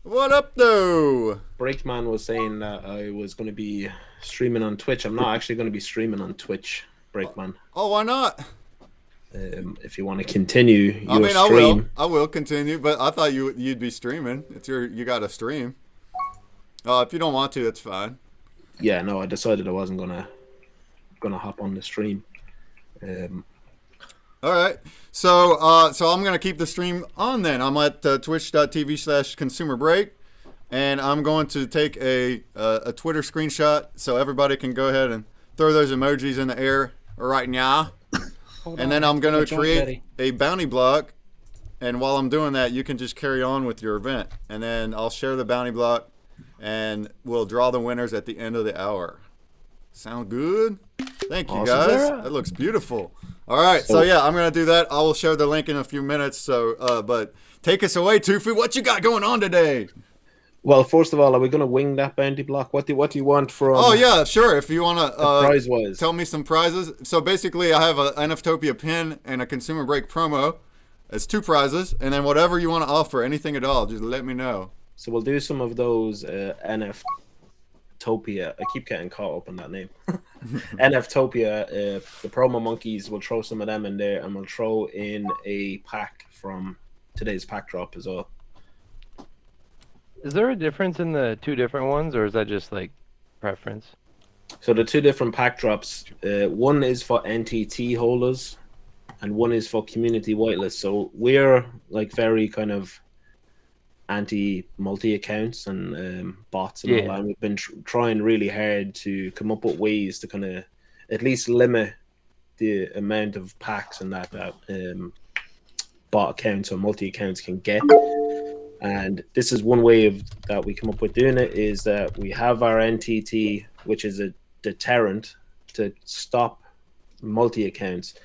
What up, though? Breakman was saying that I was going to be streaming on Twitch. I'm not actually going to be streaming on Twitch, Breakman. Oh, why not? If you want to continue I your mean, I will. stream, I will continue, but I thought you'd be streaming. You got a stream. If you don't want to, that's fine. yeah, no, I decided I wasn't gonna hop on the stream. All right. So I'm gonna keep the stream on then. I'm at twitch.tv/ConsumerBreak, and I'm going to take a Twitter screenshot so everybody can go ahead and throw those emojis in the air right now. And then I'm going to create a bounty block. And while I'm doing that, you can just carry on with your event. And then I'll share the bounty block and we'll draw the winners at the end of the hour. Sound good? Thank you, Awesome. guys. That looks beautiful. All right. So yeah, I'm going to do that. I will share the link in a few minutes. So, but take us away, Tufu. What you got going on today? Well, first of all, are we going to wing that bounty block? What do you want from? Oh yeah, sure. If you want to prize-wise, tell me some prizes. So basically, I have a NFTopia pin and a Consumer Break promo. It's 2 prizes, and then whatever you want to offer, anything at all, just let me know. So we'll do some of those NFTopia. I keep getting caught up in that name. NFTopia. The promo monkeys. We'll throw some of them in there, and we'll throw in a pack from today's pack drop as well. Is there a difference in the 2 different ones, or is that just like preference? So the 2 different pack drops, one is for NTT holders, and one is for community whitelist. So we're like very kind of anti multi accounts and bots and all that. And we've been trying really hard to come up with ways to kind of at least limit the amount of packs and that bot accounts or multi accounts can get. And this is one way that we come up with doing it, is that we have our NTT, which is a deterrent to stop multi accounts.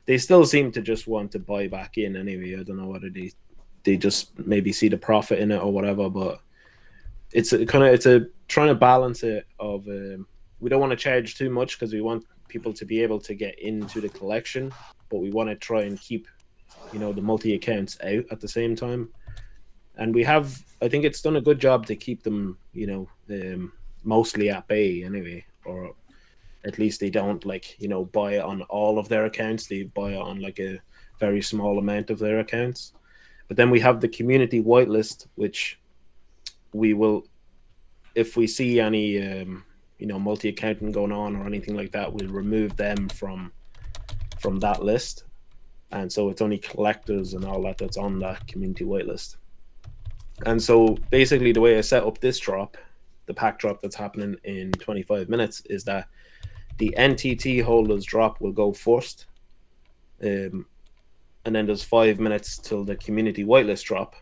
They still seem to just want to buy back in anyway. I don't know whether they just maybe see the profit in it or whatever, but it's a trying to balance it of we don't want to charge too much because we want people to be able to get into the collection, but we want to try and keep the multi accounts out at the same time. And I think it's done a good job to keep them, mostly at bay anyway, or at least they don't buy it on all of their accounts. They buy it on like a very small amount of their accounts. But then we have the community whitelist, which we will, if we see any, multi-accounting going on or anything like that, we'll remove them from that list. And so it's only collectors and all that's on that community whitelist. And so basically the way I set up this drop, the pack drop that's happening in 25 minutes, is that the NTT holders drop will go first. And then there's 5 minutes till the community whitelist drop.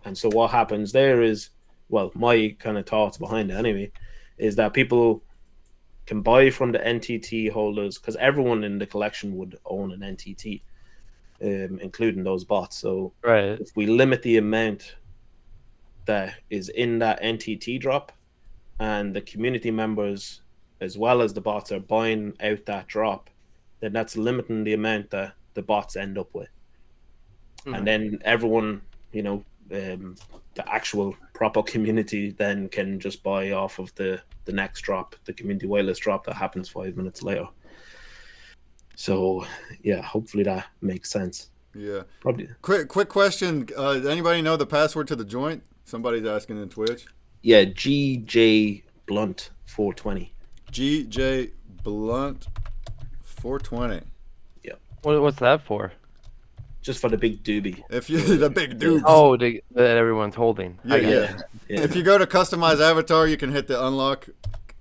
And so what happens there is, well, my kind of thoughts behind it anyway, is that people can buy from the NTT holders, because everyone in the collection would own an NTT, including those bots. So if we limit the amount that is in that NTT drop, and the community members as well as the bots are buying out that drop, then that's limiting the amount that the bots end up with. And then everyone, the actual proper community then can just buy off of the next drop, the community whitelist drop that happens 5 minutes later. So yeah, hopefully that makes sense. Yeah. Probably. Quick question. Does anybody know the password to the joint? Somebody's asking in Twitch. Yeah, GJ Blunt 420. GJ Blunt 420. Yeah. What's that for? Just for the big doobie. If you the big doobie. Oh, that everyone's holding. Yeah. If you go to customize avatar, you can hit the unlock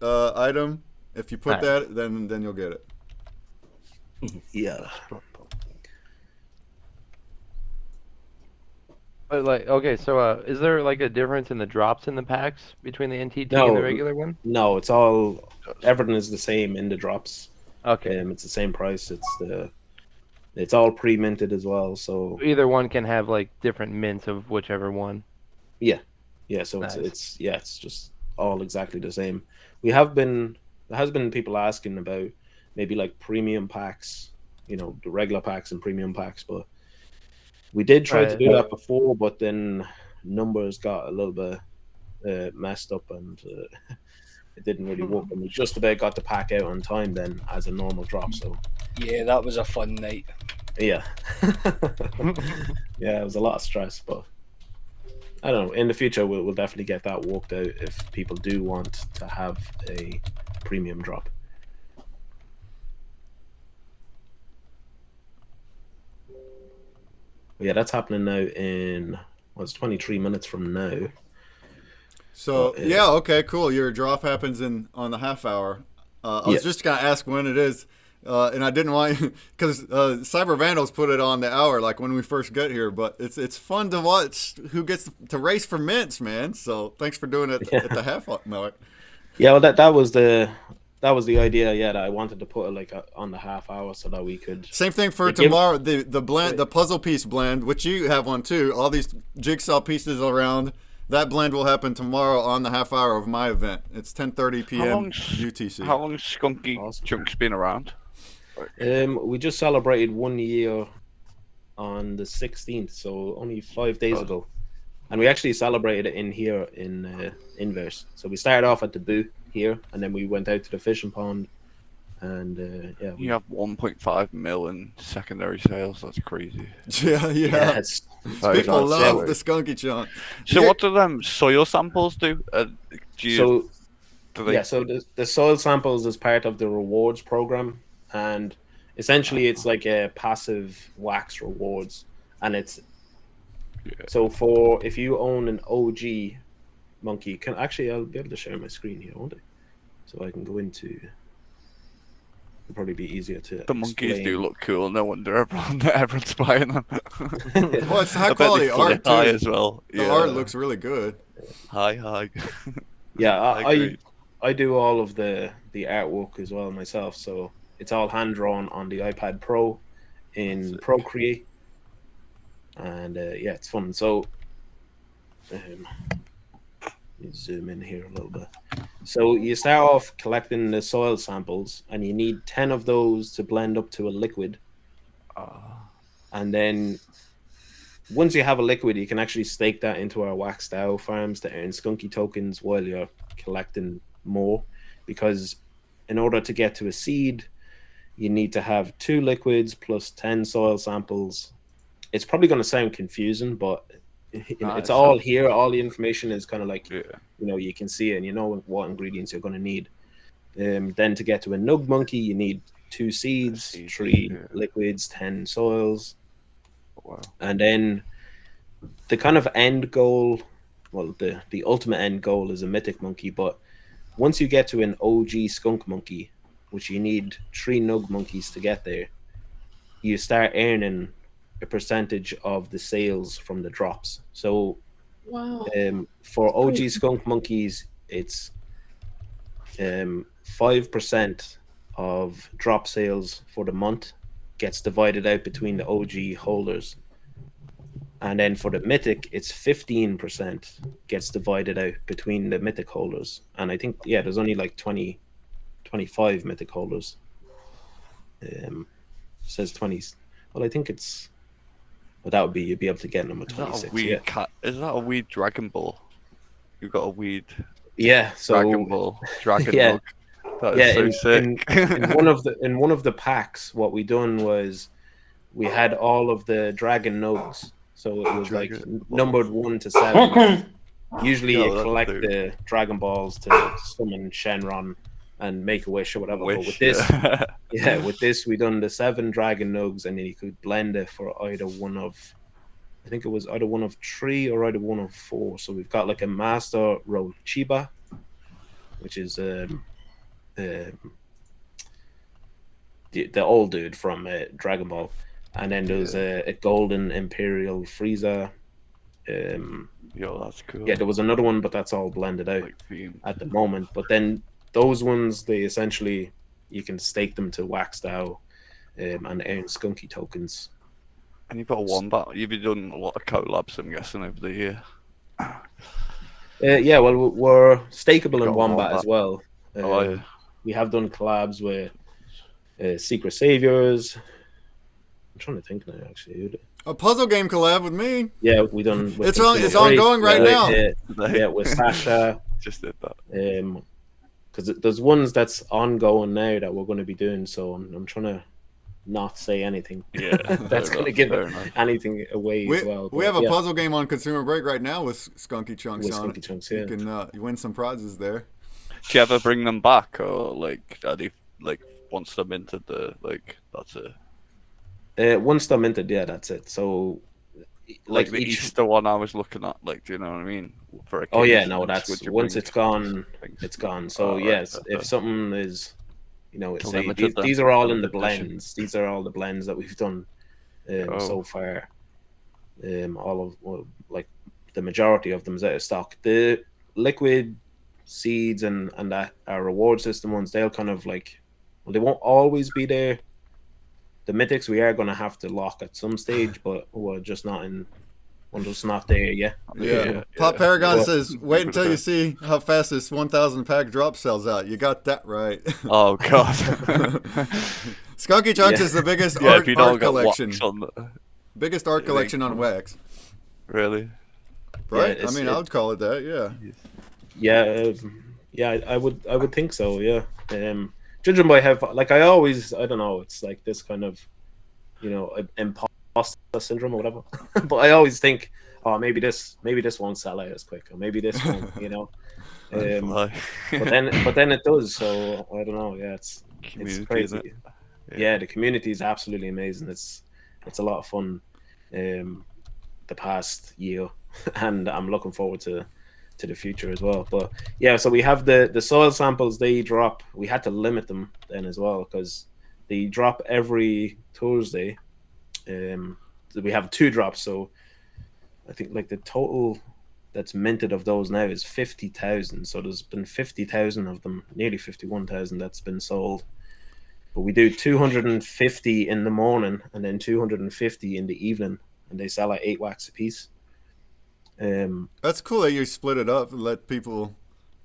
item. If you put that, then you'll get it. Yeah. But so is there like a difference in the drops in the packs between the NTT and the regular one? No, everything is the same in the drops. Okay. It's the same price. It's all pre-minted as well. So either one can have like different mints of whichever one. Yeah. So nice. It's just all exactly the same. There has been people asking about maybe like premium packs, the regular packs and premium packs, but we did try to do that before, but then numbers got a little bit messed up and it didn't really work. And we just about got the pack out on time then as a normal drop. So yeah, that was a fun night. Yeah. Yeah, it was a lot of stress, but I don't know. In the future, we'll definitely get that worked out if people do want to have a premium drop. But yeah, that's happening now in, well, it's 23 minutes from now. So, yeah, okay, cool. Your drop happens on the half hour. I was just going to ask when it is. And I didn't want, because Cyber Vandals put it on the hour, like when we first get here. But it's fun to watch who gets to race for mints, man. So thanks for doing it at the half hour. Yeah, well, that was the idea. Yeah, that I wanted to put it like on the half hour so that we could. Same thing for tomorrow. The blend, the puzzle piece blend, which you have one too. All these jigsaw pieces around. That blend will happen tomorrow on the half hour of my event. It's 10:30 p.m. UTC. How long has Skunky Chunks been around? We just celebrated 1 year on the 16th, so only 5 days ago, and we actually celebrated it in here in Inverse. So we started off at the booth here, and then we went out to the fishing pond, and yeah. You have 1.5 mil in secondary sales. That's crazy. Yeah. People love the Skunky Chunk. So what do them soil samples do? So the soil samples is part of the rewards program. And essentially, it's like a passive wax rewards, and it's so for if you own an OG monkey. I'll be able to share my screen here, won't I? So I can go into. It'll probably be easier to. The monkeys do look cool. No wonder everyone's buying them. Well, it's high quality art too. As well. The art looks really good. Hi. Yeah, I do all of the artwork as well myself, so. It's all hand drawn on the iPad Pro in Procreate, and yeah, it's fun. So, let me zoom in here a little bit. So you start off collecting the soil samples, and you need 10 of those to blend up to a liquid. And then once you have a liquid, you can actually stake that into our WAXNFT farms to earn Skunky tokens while you're collecting more, because in order to get to a seed, you need to have 2 liquids plus 10 soil samples. It's probably going to sound confusing, but it's all here. All the information is kind of like, you can see it and you know what ingredients you're going to need. Then to get to a nug monkey, you need 2 seeds, 3 liquids, 10 soils. Wow. And then the kind of end goal, well, the ultimate end goal is a mythic monkey, but once you get to an OG skunk monkey, which you need 3 nug monkeys to get there, you start earning a percentage of the sales from the drops. So for OG skunk monkeys, it's 5% of drop sales for the month gets divided out between the OG holders. And then for the mythic, it's 15% gets divided out between the mythic holders. And I think, there's only like 25 mythic holders. Says 20. Well, I think it's. Well, that would be you'd be able to get number 26. Is that a weed Dragon Ball? You've got a weed. Yeah. So Dragon Ball. Dragon Ball. That is so sick. In one of the packs, what we done was we had all of the dragon nodes. So it was numbered 1 to 7. Usually you collect the Dragon Balls to summon Shenron and make a wish or whatever. But with this, with this, we done the 7 dragon nugs, and then you could blend it for either one of, I think it was either one of 3 or either one of 4. So we've got like a Master Rochiba, which is the old dude from Dragon Ball, and then there's a Golden Imperial Frieza. That's cool. Yeah, there was another one, but that's all blended out at the moment. But then those ones, they essentially, you can stake them to WAXNFT and earn Skunky tokens. And you've got a Wombat. You've been doing a lot of collabs, I'm guessing, over the year. Yeah, well, we're stakeable in Wombat as well. Yeah. We have done collabs with Secret Saviors. I'm trying to think now, actually. A puzzle game collab with me. Yeah, we done. With It's on. It's ConsumerBreak, ongoing right now. Yeah, with Sasha. Just did that. Because there's ones that's ongoing now that we're going to be doing. So I'm trying to not say anything. Yeah, that's going to give anything away as well. We have a puzzle game on ConsumerBreak right now with Skunky Chunks on Skunky it. Chunks, yeah. You can win some prizes there. Do you ever bring them back, or like are they like once they're minted, that's it? Once they're minted, yeah, that's it. So like the Easter one I was looking at, like, do you know what I mean? For oh yeah, no, that's once it's gone, it's gone. So yes, if something is, you know, it's these are all in the blends. These are all the blends that we've done so far. All of like the majority of them is out of stock. The liquid seeds and that our reward system ones, they'll kind of like, well, they won't always be there. The mythics we are going to have to lock at some stage, but we're just not there yet. Yeah. Pop Paragon says, wait until you see how fast this 1,000 pack drop sells out. You got that right. Oh, God. Skunky Chunks is the biggest art collection. Biggest art collection on Wax. Really? Right? I mean, I would call it that, yeah. I would think so, yeah. Judging by how, like, I don't know, it's like this kind of, you know, imposter syndrome or whatever. But I always think, oh, maybe this won't sell out as quick, or maybe this won't, you know. But then it does. So I don't know. Yeah, it's crazy. Yeah, the community is absolutely amazing. It's a lot of fun. The past year, and I'm looking forward to the future as well. But yeah, so we have the soil samples. They drop. We had to limit them then as well because they drop every Thursday. We have 2 drops, so I think like the total that's minted of those now is 50,000. So there's been 50,000 of them, nearly 51,000 that's been sold. But we do 250 in the morning and then 250 in the evening, and they sell at 8 wax a piece. That's cool that you split it up and let people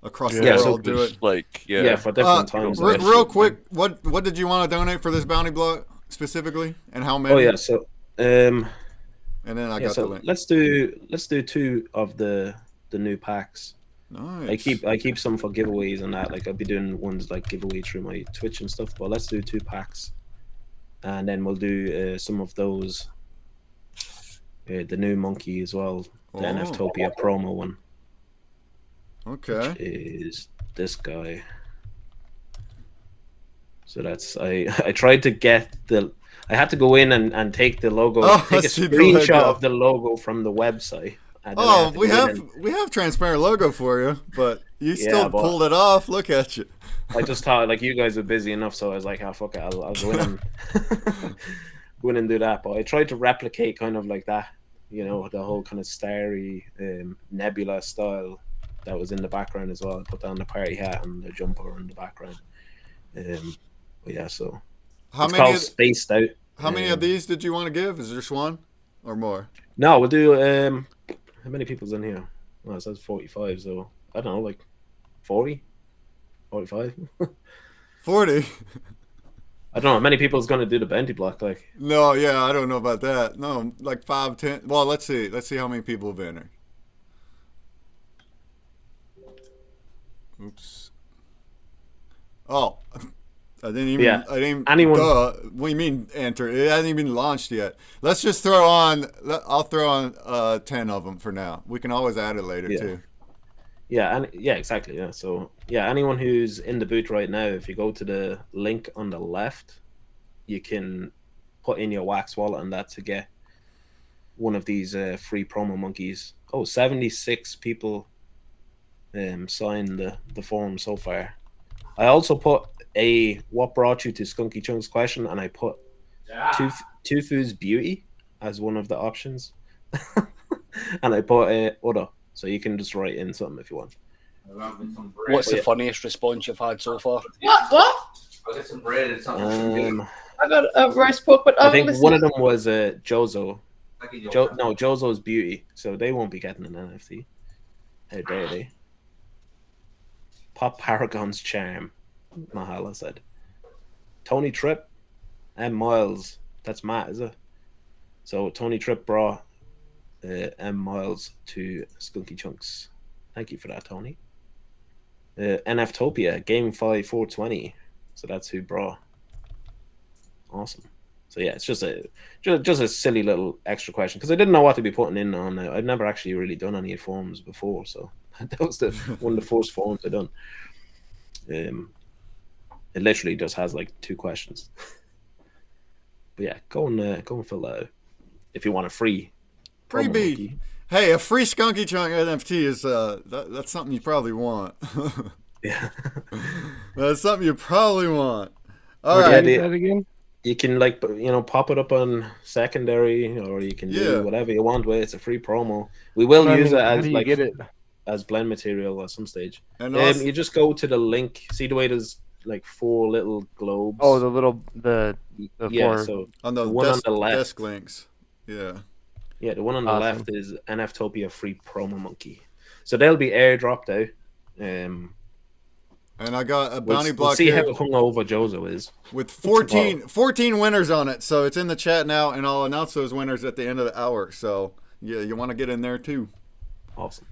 across the world do it. Like, for different times. Real quick, what did you want to donate for this bounty block specifically, and how many? Oh yeah, so and then I got the link. Let's do 2 of the new packs. Nice. I keep some for giveaways and that. Like I'll be doing ones like giveaway through my Twitch and stuff. But let's do 2 packs, and then we'll do some of those. The new monkey as well. The NFTopia promo one. Okay. Which is this guy. So that's I tried to get I had to go in and take the logo, take a screenshot of the logo from the website. We have transparent logo for you, but you still pulled it off. Look at you. I just thought like you guys were busy enough, so I was like, oh fuck it, I'll go in and go in and do that. But I tried to replicate kind of like that. You know, the whole kind of starry nebula style that was in the background as well. I put down the party hat and the jumper in the background. But yeah, so it's called Spaced Out. How many of these did you want to give? Is there just one or more? No, we'll do how many people's in here? Well, it says 45, so I don't know, like 40? 45? 40. I don't know how many people's gonna do the bounty block, like. No, yeah, I don't know about that. No, like 5, 10. Well, let's see how many people have entered. Oops. Oh, I didn't even. Yeah. I didn't. Anyone? What do you mean enter? It hasn't even launched yet. Let's just throw on. I'll throw on 10 of them for now. We can always add it later too. Yeah, exactly. Yeah, so yeah, anyone who's in the booth right now, if you go to the link on the left, you can put in your Wax wallet and that to get one of these free promo monkeys. 76 people signed the form so far. I also put what brought you to Skunky Chunks question, and I put Tufu's beauty as one of the options, and I put other. So you can just write in something if you want. What's the funniest response you've had so far? What? I'll get some bread and something. I got a rice pork, but I think one of them was Jozo. Jozo's beauty. So they won't be getting an NFT. How dare they? Pop Paragon's charm. Mahala said. Tony Tripp and Miles. That's Matt, is it? So Tony Tripp brought M Miles to Skunky Chunks. Thank you for that, Tony. NFTopia, Game 5 420. So that's who brought. Awesome. So yeah, it's just a silly little extra question because I didn't know what to be putting in on. I'd never actually really done any forms before, so that was one of the first forms I done. It literally just has like 2 questions. But yeah, go and fill that out if you want a free freebie. Hey, a free Skunky Chunk NFT is that's something you probably want. Yeah, that's something you probably want. All right. That again? You can pop it up on secondary, or you can do whatever you want with it. It's a free promo. We will use it as get it? as blend material at some stage. And you just go to the link. See the way there's like 4 little globes. Oh, the yeah. 4. So on the one on the left, desk links. Yeah. Yeah, the one on the left is NFTopia free promo monkey. So they'll be airdropped out. And I got a bounty block we'll see here how hungover Jozo is. with 14 winners on it. So it's in the chat now, and I'll announce those winners at the end of the hour. So yeah, you want to get in there too. Awesome.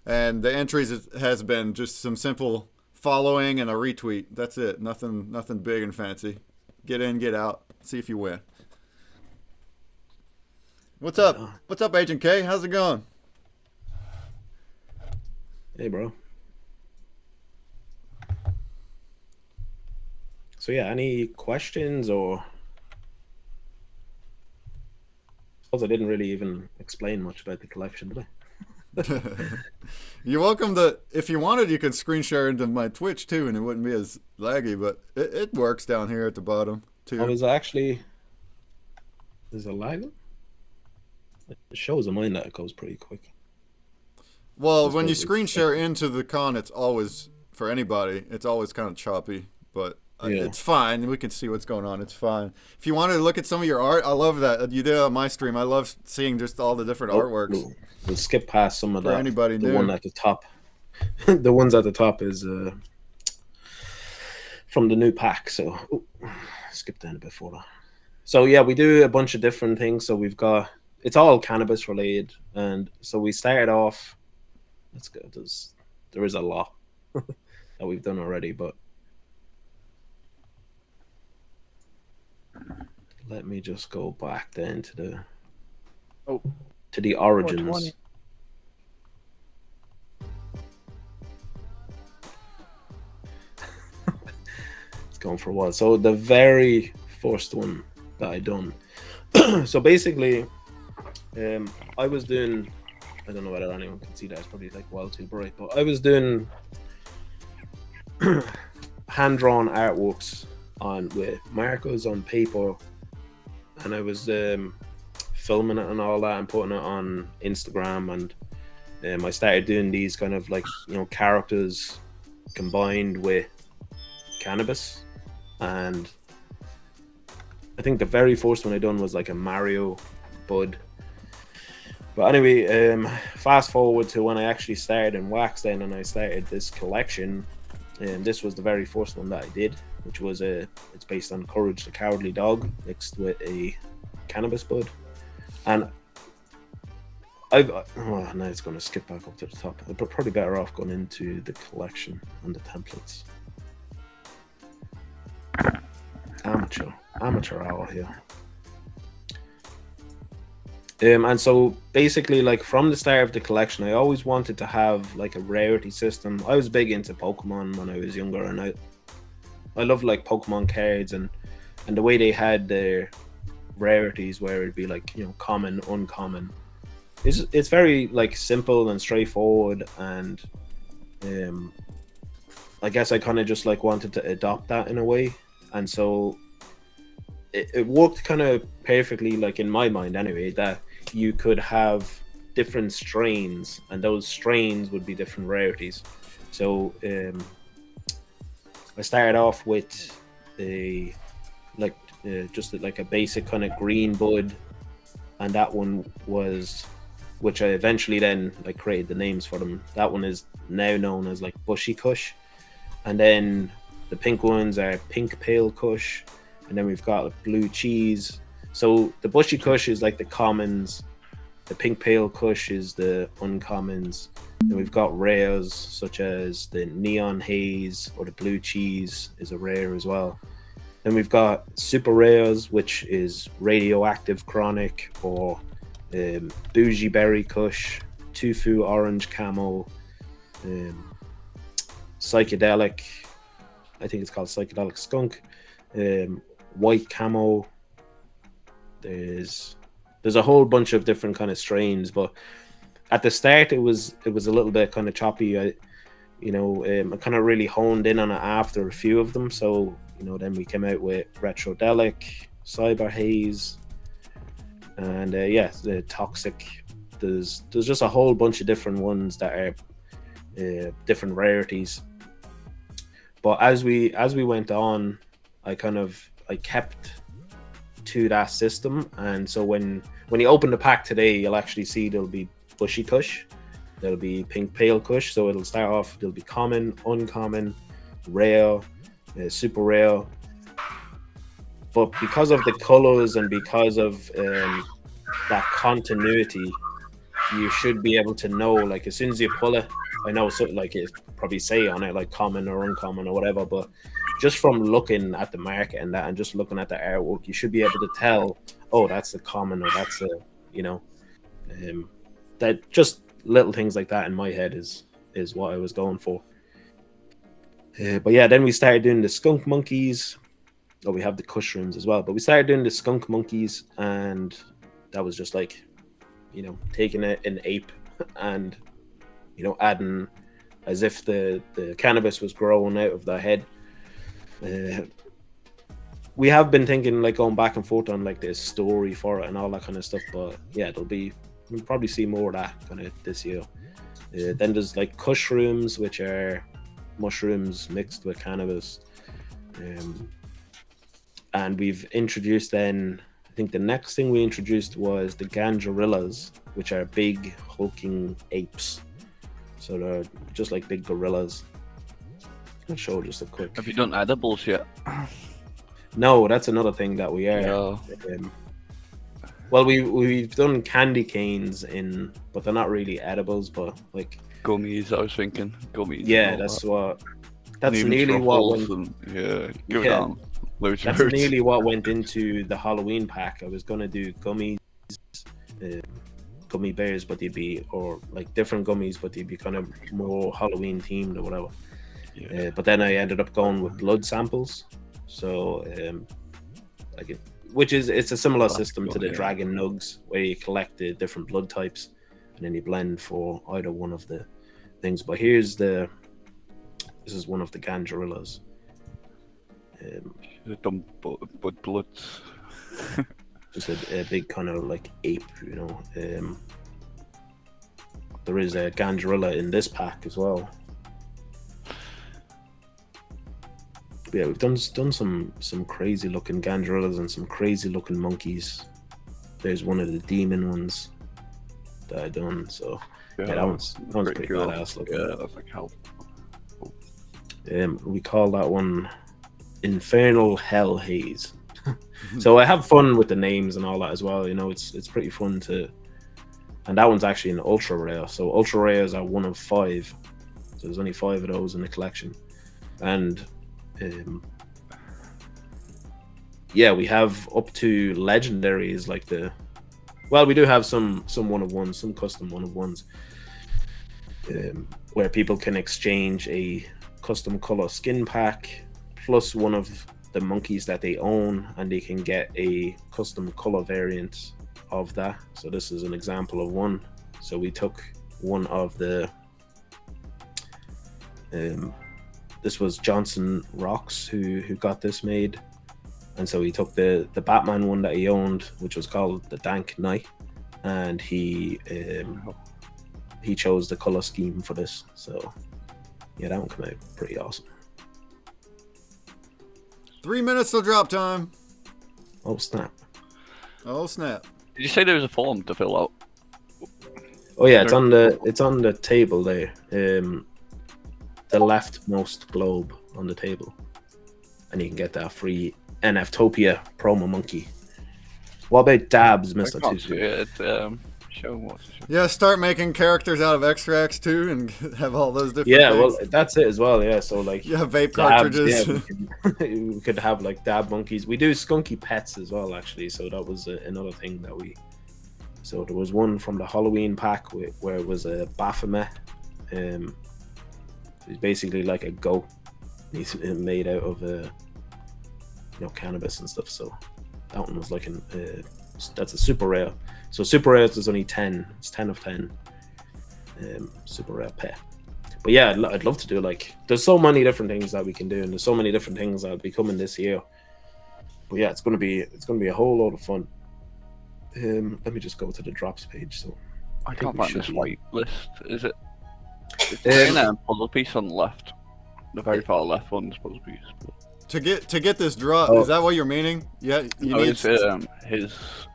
And the entries has been just some simple following and a retweet. That's it. Nothing big and fancy. Get in, get out. See if you win. What's up? What's up, Agent K? How's it going? Hey, bro. So yeah, any questions or? I didn't really even explain much about the collection, did I? You're welcome to, if you wanted, you could screen share into my Twitch too, and it wouldn't be as laggy, but it works down here at the bottom too. Oh, there's a lag? It shows on mine that it goes pretty quick. Well, when you screen share into the con, it's always, for anybody, it's always kind of choppy, but it's fine. We can see what's going on. It's fine. If you wanted to look at some of your art, I love that. You did it on my stream. I love seeing just all the different artworks. We'll skip past some of for that. Anybody the new. One at the top. The ones at the top is from the new pack. So skip down a bit for that. So yeah, we do a bunch of different things. So we've got, it's all cannabis related, and so we started off. Let's go. There is a lot that we've done already, but let me just go back then to the origins. It's going for a while. So the very first one that I done. So basically, I was doing. I don't know whether anyone can see that. It's probably like well too bright, but I was doing hand-drawn artworks with markers on paper, and I was filming it and all that and putting it on Instagram, and I started doing these kind of like, characters combined with cannabis. And I think the very first one I done was like a Mario bud. But anyway, fast forward to when I actually started in Wax then, and I started this collection, and this was the very first one that I did, which was it's based on Courage the Cowardly Dog mixed with a cannabis bud. And now it's going to skip back up to the top. I'm probably better off going into the collection and the templates. Amateur hour here. And so basically, like from the start of the collection, I always wanted to have like a rarity system. I was big into Pokemon when I was younger, and I love like Pokemon cards and the way they had their rarities, where it'd be like, common, uncommon. It's very like simple and straightforward, and I guess I kind of just like wanted to adopt that in a way, and so it worked kind of perfectly, like in my mind anyway, that you could have different strains, and those strains would be different rarities. So I started off with just like a basic kind of green bud, and that one was, which I eventually then like created the names for them. That one is now known as like Bushy Kush, and then the pink ones are Pink Pale Kush, and then we've got blue cheese. So the bushy kush is like the commons, the pink pale kush is the uncommons, and we've got rares such as the neon haze or the blue cheese is a rare as well. Then we've got super rares, which is radioactive chronic or bougie berry kush, tofu orange camo, psychedelic, I think it's called psychedelic skunk, white camo. There's a whole bunch of different kind of strains, but at the start it was a little bit kind of choppy. I kind of really honed in on it after a few of them. So then we came out with retrodelic, cyber haze, and the toxic. There's just a whole bunch of different ones that are different rarities. But as we went on, I kept to that system, and so when you open the pack today, you'll actually see there'll be bushy kush, there'll be pink pale kush. So it'll start off, there'll be common, uncommon, rare, super rare. But because of the colors and because of that continuity, you should be able to know, like, as soon as you pull it, I know something like it probably say on it like common or uncommon or whatever, but just from looking at the market and that, and just looking at the artwork, you should be able to tell, oh, that's a common, or that's a, that just little things like that in my head is what I was going for. But yeah, then we started doing the skunk monkeys. Oh, we have the kush rooms as well, but we started doing the skunk monkeys, and that was just like, taking an ape and, adding as if the cannabis was growing out of their head. We have been thinking, like, going back and forth on like the story for it and all that kind of stuff, but yeah, we'll probably see more of that kind of this year. Then there's like kush rooms, which are mushrooms mixed with cannabis, and we've introduced then, I think the next thing we introduced was the ganjarillas, which are big hulking apes. So they're just like big gorillas. I'll show just a quick. Have you done edibles yet? No, that's another thing that we are. Yeah. Well, we've done candy canes but they're not really edibles, but like gummies. I was thinking gummies. Yeah, that's nearly what went. Go down. That's nearly what went into the Halloween pack. I was gonna do gummies, gummy bears, but they'd be, or like different gummies, but they'd be kind of more Halloween themed or whatever. Yeah. But then I ended up going with blood samples. So, it's a similar system to the Dragon Nugs, where you collect the different blood types and then you blend for either one of the things. But this is one of the ganjarillas. Bloods. Just a big kind of like ape, There is a ganjarilla in this pack as well. Yeah, we've done some crazy looking ganjarillas and some crazy looking monkeys. There's one of the demon ones that I done. So that one's pretty badass looking. Yeah, that's like hell. We call that one Infernal Hell Haze. So I have fun with the names and all that as well. It's pretty fun to. And that one's actually an ultra rare. So ultra rares are 1 of 5. So there's only 5 of those in the collection, and. We have up to legendaries like we do have some 1 of 1s, some custom 1 of 1s, where people can exchange a custom color skin pack plus one of the monkeys that they own, and they can get a custom color variant of that. So this is an example of one. So we took one of the this was Johnson Rocks who got this made, and so he took the Batman one that he owned, which was called the Dank Knight, and he chose the color scheme for this. So yeah, that one came out pretty awesome. 3 minutes till drop time. Oh snap! Oh snap! Did you say there was a form to fill out? Oh yeah, it's on the table there. The leftmost globe on the table, and you can get that free NFTopia promo monkey. What about Dabs, I Mr. can't see Tuesday? it. Show what's the show. Yeah, start making characters out of extracts too, and have all those different. Yeah, things. well, that's it as well. Yeah, so like Yeah, vape Dabs, cartridges. yeah, we could have like dab monkeys. We do skunky pets as well, actually. So that was another thing that we. So there was one from the Halloween pack where it was a Baphomet. He's basically like a goat. He's made out of cannabis and stuff. So that one was like that's a super rare. So super rare is only 10. It's 10 of 10. Super rare pet. But yeah, I'd love to do like. There's so many different things that we can do, and there's so many different things that'll be coming this year. But yeah, it's gonna be a whole load of fun. Let me just go to the drops page. So I think can't we find should this be- white list. Is it? It's in a puzzle piece on the left. The very far left one's puzzle piece. To get this drop, Oh. is that what you're meaning? Yeah, you need. It's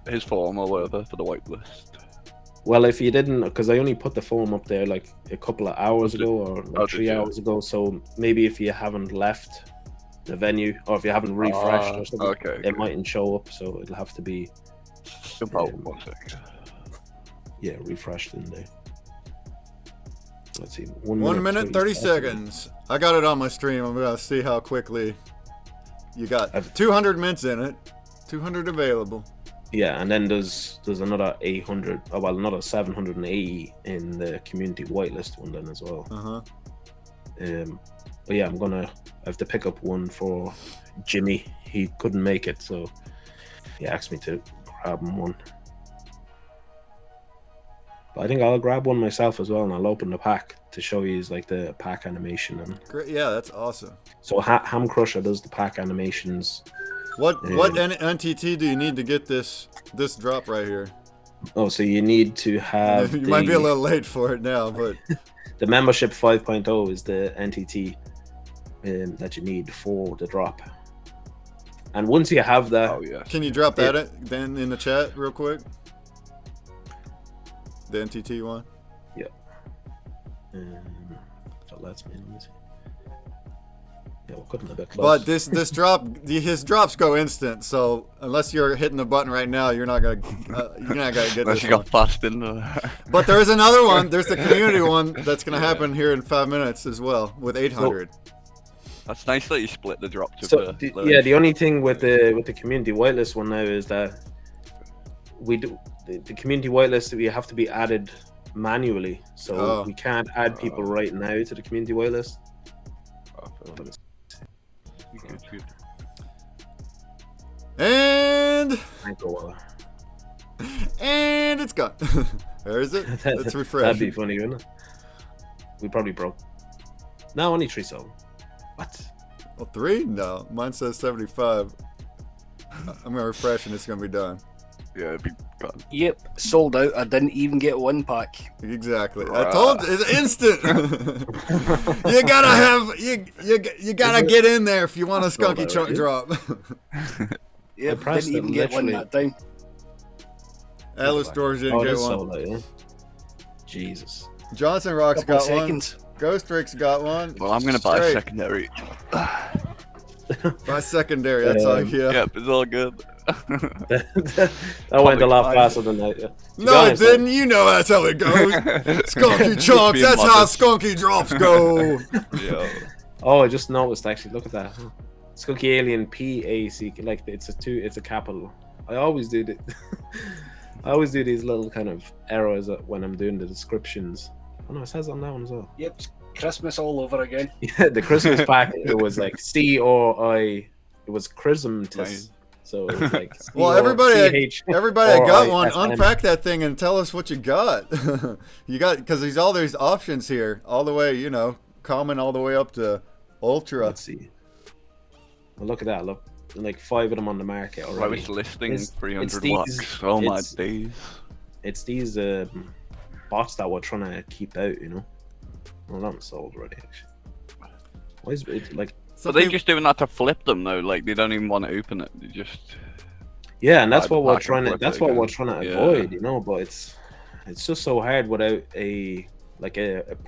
his form or whatever for the white list. Well, if you didn't, because I only put the form up there like a couple of hours ago or like Oh, did 3 you? hours ago. So maybe if you haven't left the venue or if you haven't refreshed or something, Okay. it mightn't show up. So it'll have to be Jump out 1 sec. refreshed in there. Let's see. 1 minute 30 seconds. I got it on my stream. I'm gonna see how quickly you got. 200 mints in it. 200 available. Yeah, and then there's another 800. Oh, well, another 780 in the community whitelist one then as well. But yeah, I have to pick up one for Jimmy. He couldn't make it, so he asked me to grab him one. But I think I'll grab one myself as well, and I'll open the pack to show you like the pack animation. And Great. Yeah, that's awesome. so Ham Crusher does the pack animations. What NTT do you need to get this drop right here? Oh, so you need to have. You might be a little late for it now, but The membership 5.0 is the NTT that you need for the drop. And once you have that, Oh yeah. can you drop that then in the chat real quick? The NTT one. so let's let me see. Yeah, we're cutting a bit close. But this drop, his drops go instant. So unless you're hitting the button right now, you're not gonna get Unless this. you got One. fast in there. But there is another one. There's the community one that's gonna happen here in 5 minutes as well with 800. That's nice that you split the drop to So the only thing with the community whitelist one now is that we do the community whitelist. We have to be added manually, so we can't add people right now to the community whitelist. And And it's gone. Where is it? Let's refresh. That'd be funny, wouldn't it? We probably broke. No, only 3 sold. What? Well, 3? No, mine says 75. I'm gonna refresh and it's gonna be done. Yeah, it'd be gone. Yep, sold out. I didn't even get one pack. Exactly. I told you, it's instant. You gotta have you gotta get in there if you want a Skunky Chunk drop. Yep, pressed didn't even it get one literally. that time. Alice Stores didn't Oh, it get is one. sold out, yeah? Jesus. Johnson Rock's Couple got one. seconds. Ghost Rick's got one. Well, I'm gonna buy a Straight. secondary. Buy secondary. That's all. Yeah. Yep, it's all good. That went a lot faster than that. Yeah. To be No, it honest, though, didn't. You know that's how it goes. Skunky Chunks. Being That's how modest. Skunky drops go. Yeah. Oh, I just noticed actually. Look at that. Skunky Alien PAC. Like it's a capital. I always do I always do these little kind of errors when I'm doing the descriptions. Oh no, it says on that one as well. Yep, Christmas all over again. Yeah, the Christmas pack. It was like CRI. It was Christmas. Nice. So it was like Well, everybody that got one, CHRISM. unpack that thing and tell us what you got. You got, because there's all these options here, all the way, common all the way up to ultra. Let's see. Well, look at that. Look, like 5 of them on the market already. Lowest listing, It's 300 these- bucks. Oh my it's- days. It's these bots that we're trying to keep out, Well, that one's sold already, actually. Why is it like? Some But they're peop- just doing that to flip them though. Like they don't even want to open it. They just. Yeah, and that's Buy the what we're pack and trying to. flip That's it what again. we're trying to Yeah. avoid, But it's just so hard without a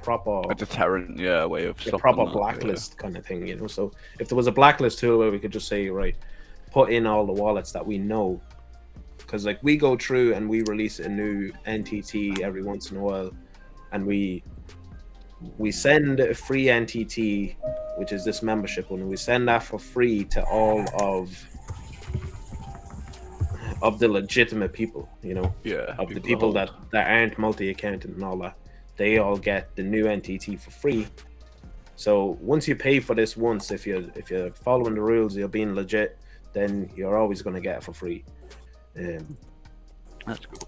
proper. A deterrent, way of A stopping proper that, blacklist kind of thing, So if there was a blacklist tool where we could just say, right, put in all the wallets that we know, because like we go through and we release a new NTT every once in a while, and we send a free NTT, which is this membership one. We send that for free to all of the legitimate people, you know, of the people that aren't multi-accountant and all that. They all get the new NTT for free. So once you pay for this once, if you're following the rules, you're being legit, then you're always going to get it for free. That's cool.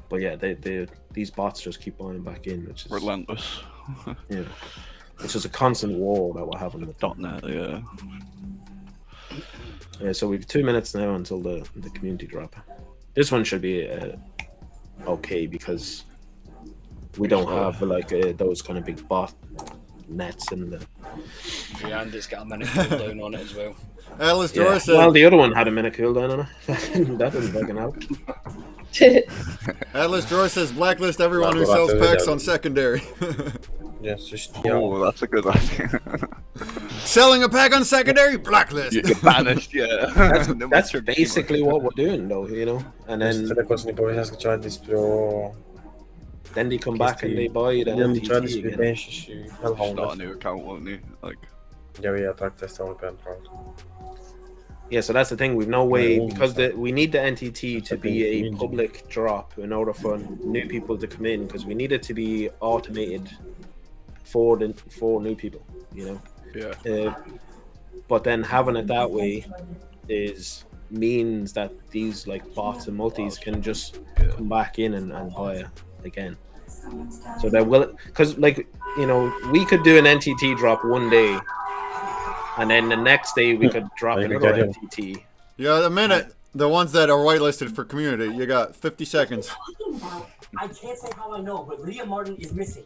But yeah, these bots just keep buying back in, which is relentless. Yeah, which is a constant war that we're having with .NET. Yeah. Yeah, so we've 2 minutes now until the community drop. This one should be okay because we don't have like those kind of big bot nets and Yeah, and it's got a minute cooldown on it as well. Atlas Dora said, well, the other one had a minute cooldown on it. That didn't fucking help. Atlas Dora says blacklist everyone who sells packs on secondary. Yes, just Oh, that's a good idea. Selling a pack on secondary, blacklist. You're banished, yeah. That's basically what we're doing, though, you know. And then then they come back and they buy the NTT again. Start a new account, won't you? Like. Yeah, so that's the thing. We've no way, because we need the NTT to be a public drop in order for new people to come in, because we need it to be automated for new people, you know. Yeah. But then having it that way means that these like bots and multis can just come back in and buy it again. So they will, because like, you know, we could do an NTT drop one day, and then the next day we could drop another NTT. Yeah, a minute. The ones that are whitelisted for community, you got 50 seconds. I can't say how I know, but Leah Martin is missing.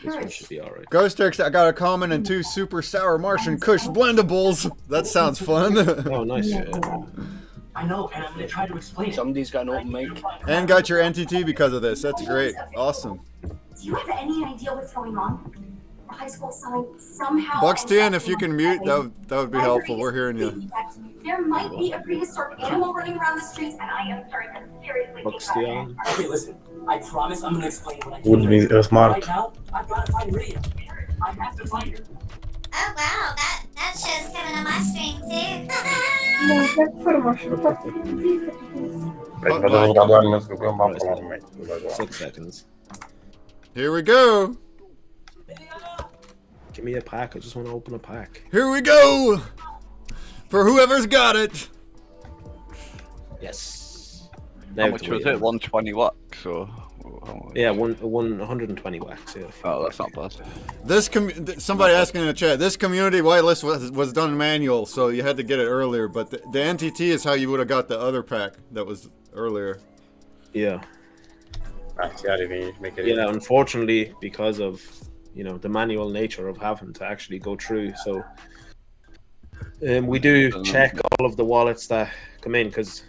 This one should be alright. Ghostrix, I got a comment and 2 super sour Martian Kush blendables. That sounds fun. Oh, nice. I know, and I'm gonna try to explain. Somebody's got an open mic. And got your NTT because of this. That's great. Awesome. Do you have any idea what's going on? The high school sign somehow. Buxton, if you can mute, that would be helpful. We're hearing you. There might be a prehistoric animal running around the streets, and I am starting to seriously think Buxton. Okay, listen. I promise I'm gonna explain what I Would be smart. Right now, I've got to find Leah. I have to find her. Oh wow, that show's coming on my stream too. Right, 6 seconds. Here we go. Give me a pack. I just want to open a pack. Here we go. For whoever's got it. Yes. How much was it? 120 wax or? Yeah, 120 wax. Yeah. Oh, that's not bad. This somebody asking in the chat. This community whitelist was done manual, so you had to get it earlier. But the NTT is how you would have got the other pack that was earlier. Yeah. Yeah. Unfortunately, because of the manual nature of having to actually go through, so we do check all of the wallets that come in, because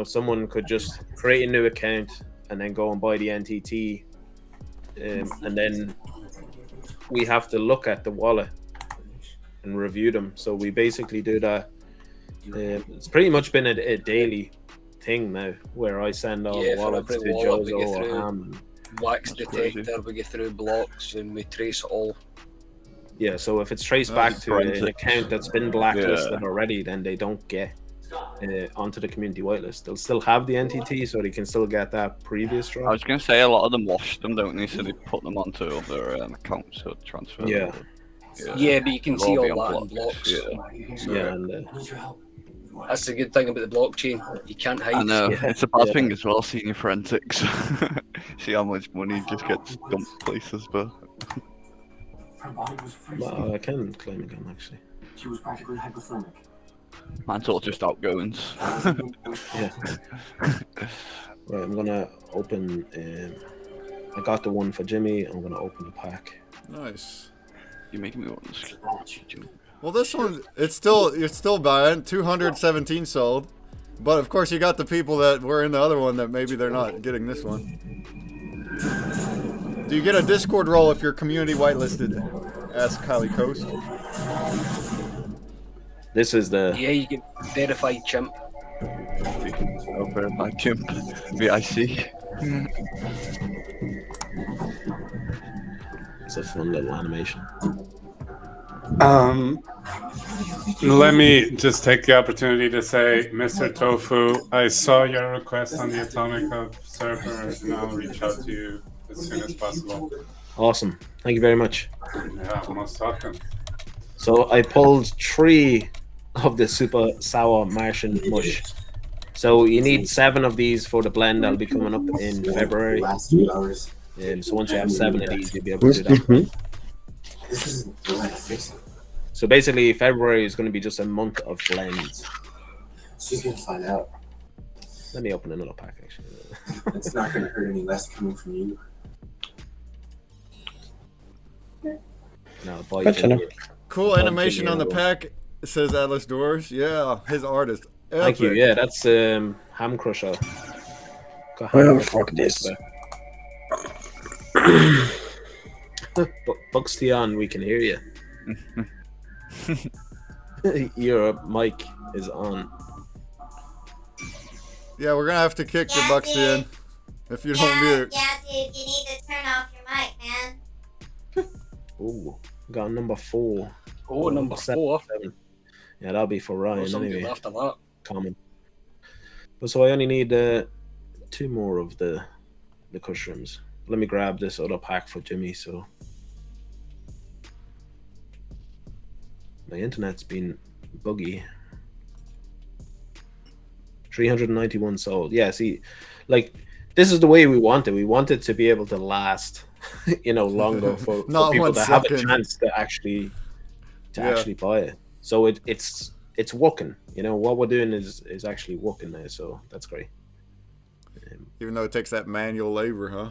someone could just create a new account and then go and buy the NTT, and then we have to look at the wallet and review them. So we basically do that. It's pretty much been a daily thing now, where I send all the wallets to Jozo or Ham. Wax detector, we get through blocks and we trace it all. Yeah, so if it's traced back to an account that's been blacklisted already, then they don't get onto the community whitelist. They'll still have the NTT, so they can still get that previous drop. I was going to say a lot of them wash them, don't they? So they put them onto other accounts to transfer. Yeah. Yeah, but you can see all that in blocks. Yeah, and that's the good thing about the blockchain. You can't hide. I know. It's a bad thing as well, seeing your forensics. See how much money just gets dumped places, but... Well, I can claim again, actually. She was practically hypothermic. Mine's all just outgoings. Yeah. Right, I'm gonna open. I got the one for Jimmy. I'm gonna open the pack. Nice. You're making me want to. Well, this one, you're still buying. 217 sold, but of course you got the people that were in the other one that maybe they're not getting this one. Do you get a Discord role if you're community whitelisted? Ask Kylie Coast. This is the. Yeah, you get. Verified chimp. Over my chimp. VIC. It's a fun little animation. Let me just take the opportunity to say, Mr. Tofu, I saw your request on the Atomic Hub server, and I'll reach out to you as soon as possible. Awesome. Thank you very much. Yeah, most welcome. So I pulled 3 of the super sour Martian mush. So you need 7 of these for the blend that'll be coming up in February. So once you have 7 of these, you'll be able to do that. So basically, February is going to be just a month of blends. She's gonna find out. Let me open another pack, actually. It's not gonna hurt any less coming from you. No, boy, Cool animation on the pack. It says Atlas Doors. Yeah, his art is epic. Thank you. Yeah, that's Ham Crusher. Well, fuck this. Buxtion, we can hear you. Your mic is on. Yeah, we're gonna have to kick the Bucks in if you don't mute. Yeah, dude, you need to turn off your mic, man. Ooh, got number 4. Oh, number 4. 7. Yeah, that'll be for Ryan anyway. After that. Common. But so I only need 2 more of the mushrooms. Let me grab this other pack for Jimmy. So my internet's been buggy. 391 sold. Yeah, see, like this is the way we want it. We want it to be able to last, longer for people to have a chance to actually buy it. So it's working. What we're doing is actually working there. So that's great. Even though it takes that manual labor, huh?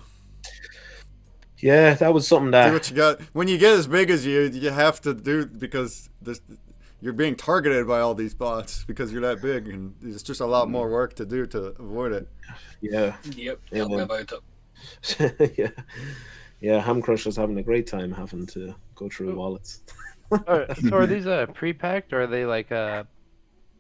Yeah, that was something that. Do what you got. When you get as big as you have to do because you're being targeted by all these bots because you're that big, and it's just a lot more work to do to avoid it. Yeah. Yep. Tell me about it. Yeah. Ham Crusher's having a great time having to go through wallets. So are these pre-packed or are they like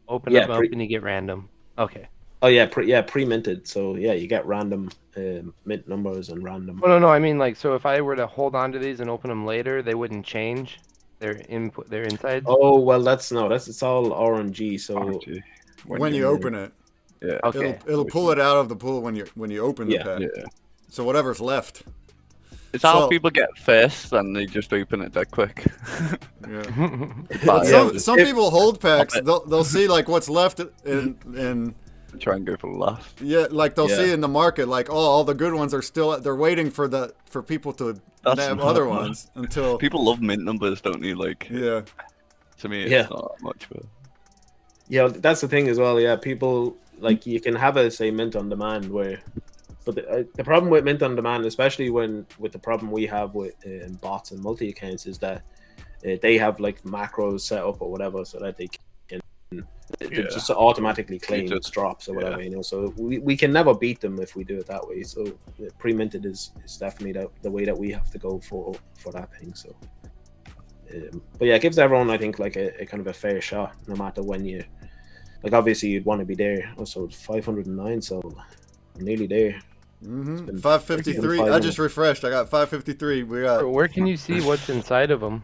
open up and you get random? Okay. Oh yeah, pre-minted. So yeah, you get random mint numbers and random. Oh no, I mean like so if I were to hold on to these and open them later, they wouldn't change their inside. Oh well, it's all RNG. So RNG. When you open it, yeah, okay, it'll pull it out of the pool when you open the pack. Yeah. So whatever's left. It's how people get first and they just open it that quick. Some people hold packs. They'll see like what's left in try and go for the last. Yeah, like they'll see in the market, like all the good ones are still. They're waiting for people to nab other ones until people love mint numbers, don't they? Like to me, it's not much. But yeah, that's the thing as well. Yeah, people like you can have a mint on demand but the problem with mint on demand, especially with the problem we have with bots and multi accounts, is that they have like macros set up or whatever so that they can just automatically claim drops or whatever, So we can never beat them if we do it that way. So pre-minted is definitely the way that we have to go for that thing. So, but yeah, it gives everyone, I think, like a kind of a fair shot, no matter when you like. Obviously, you'd want to be there. Also, 509, so I'm nearly there. 553. I just refreshed. I got 553. We got. Where can you see what's inside of them?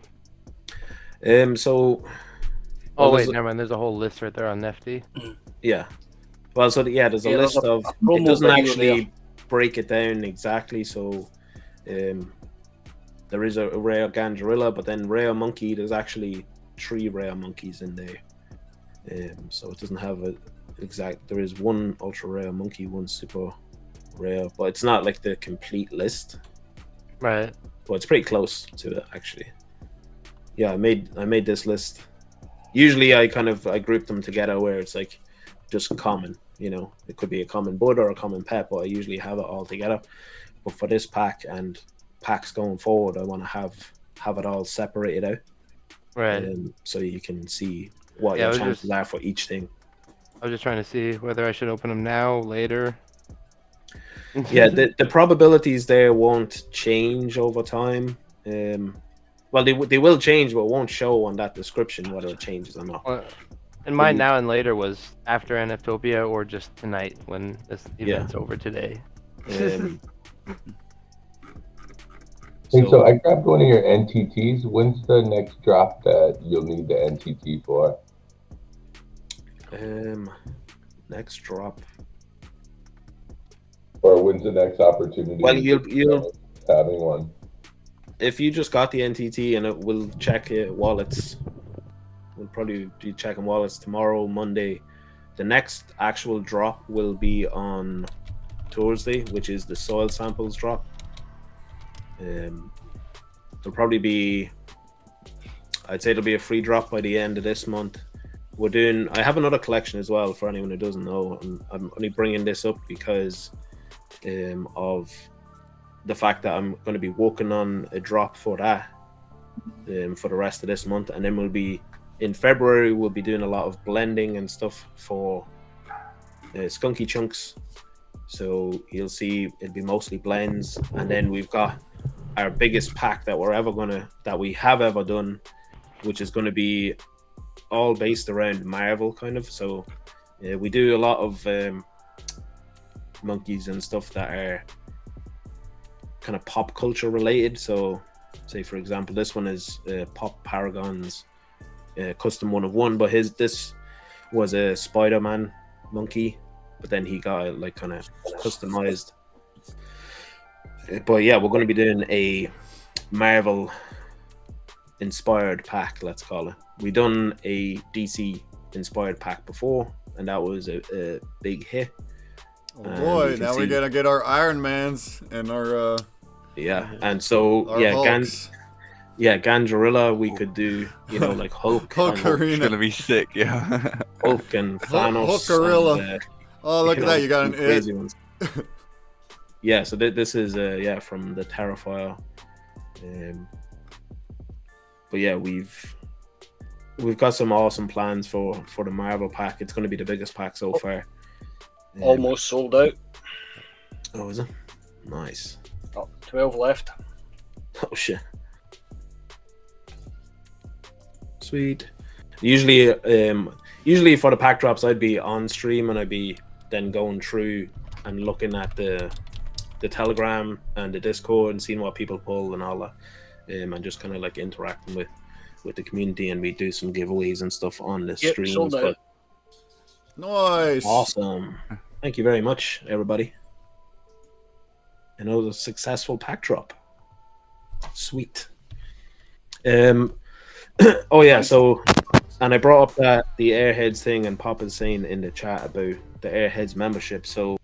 So. Oh wait, never mind. There's a whole list right there on NFT. Yeah. Well, so there's a list of. It doesn't actually break it down exactly. So, there is a rare Ganjarilla, but then rare monkey. There's actually 3 rare monkeys in there. So it doesn't have a exact. There is 1 ultra rare monkey, 1 super rare, but it's not like the complete list. Right. But it's pretty close to it actually. Yeah, I made this list. Usually I group them together where it's like just common, it could be a common bud or a common pet, but I usually have it all together. But for this pack and packs going forward, I want to have it all separated out. Right. So you can see what your chances are for each thing. I was just trying to see whether I should open them now, later. Yeah, the probabilities there won't change over time. Well, they will change, but it won't show on that description whether it changes or not. And mine now and later was after NFTopia or just tonight when this event's over today. So I grabbed one of your NTTs. When's the next drop that you'll need the NTT for? Next drop. Or when's the next opportunity? Well, you'll having one. If you just got the NTT and it will check wallets, we'll probably be checking wallets tomorrow, Monday. The next actual drop will be on Thursday, which is the soil samples drop. There'll probably be, I'd say there'll be a free drop by the end of this month. I have another collection as well for anyone who doesn't know. I'm only bringing this up because of the fact that I'm going to be working on a drop for that for the rest of this month, and then we'll be in February. We'll be doing a lot of blending and stuff for Skunky Chunks. So you'll see it'll be mostly blends, and then we've got our biggest pack that we have ever done, which is going to be all based around Marvel kind of. So we do a lot of monkeys and stuff that are kind of pop culture related. So say for example, this one is Pop Paragon's custom 1 of 1, but this was a Spider-Man monkey, but then he got like kind of customized. But yeah, we're going to be doing a Marvel inspired pack, let's call it. We done a DC inspired pack before, and that was a big hit. Oh boy, now we gotta get our Iron Mans and our and so Ganjarilla, we could do, like Hulk. Hulkarina. It's gonna be sick, yeah. Hulk and Thanos. Hulkarilla. Oh, look at that! You got an crazy ones. Yeah, so this is from the Terrifier. But yeah, we've got some awesome plans for the Marvel pack. It's going to be the biggest pack so far. Almost sold out. Oh, is it? Nice. 12 left. Oh shit. Sweet. Usually for the pack drops, I'd be on stream and I'd be then going through and looking at the Telegram and the Discord and seeing what people pull and all that, and just kind of like interacting with the community, and we do some giveaways and stuff on the streams. But nice, awesome! Thank you very much, everybody. Another successful pack drop. Sweet. Oh yeah, so, and I brought up that the Airheads thing, and Pop is saying in the chat about the Airheads membership. So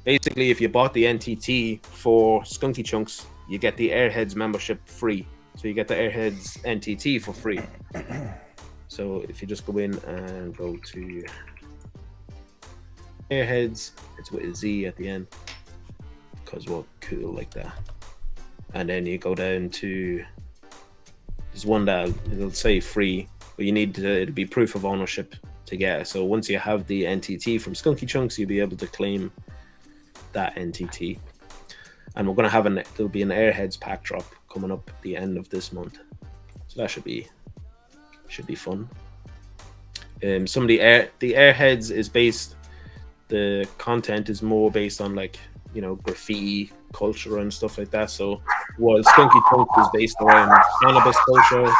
basically, if you bought the NTT for Skunky Chunks, you get the Airheads membership free. So you get the Airheads NTT for free. So if you just go in and go to Airheads, it's with a Z at the end, because we're cool like that. And then you go down to, there's one that it'll say free, but you need it'll be proof of ownership to get it. So once you have the NTT from Skunky Chunks, you'll be able to claim that NTT. And we're gonna have there'll be an Airheads pack drop coming up at the end of this month, so that should be fun. Some of the Airheads is based, the content is more based on like graffiti culture and stuff like that. So while Skunky Chunks is based around cannabis culture,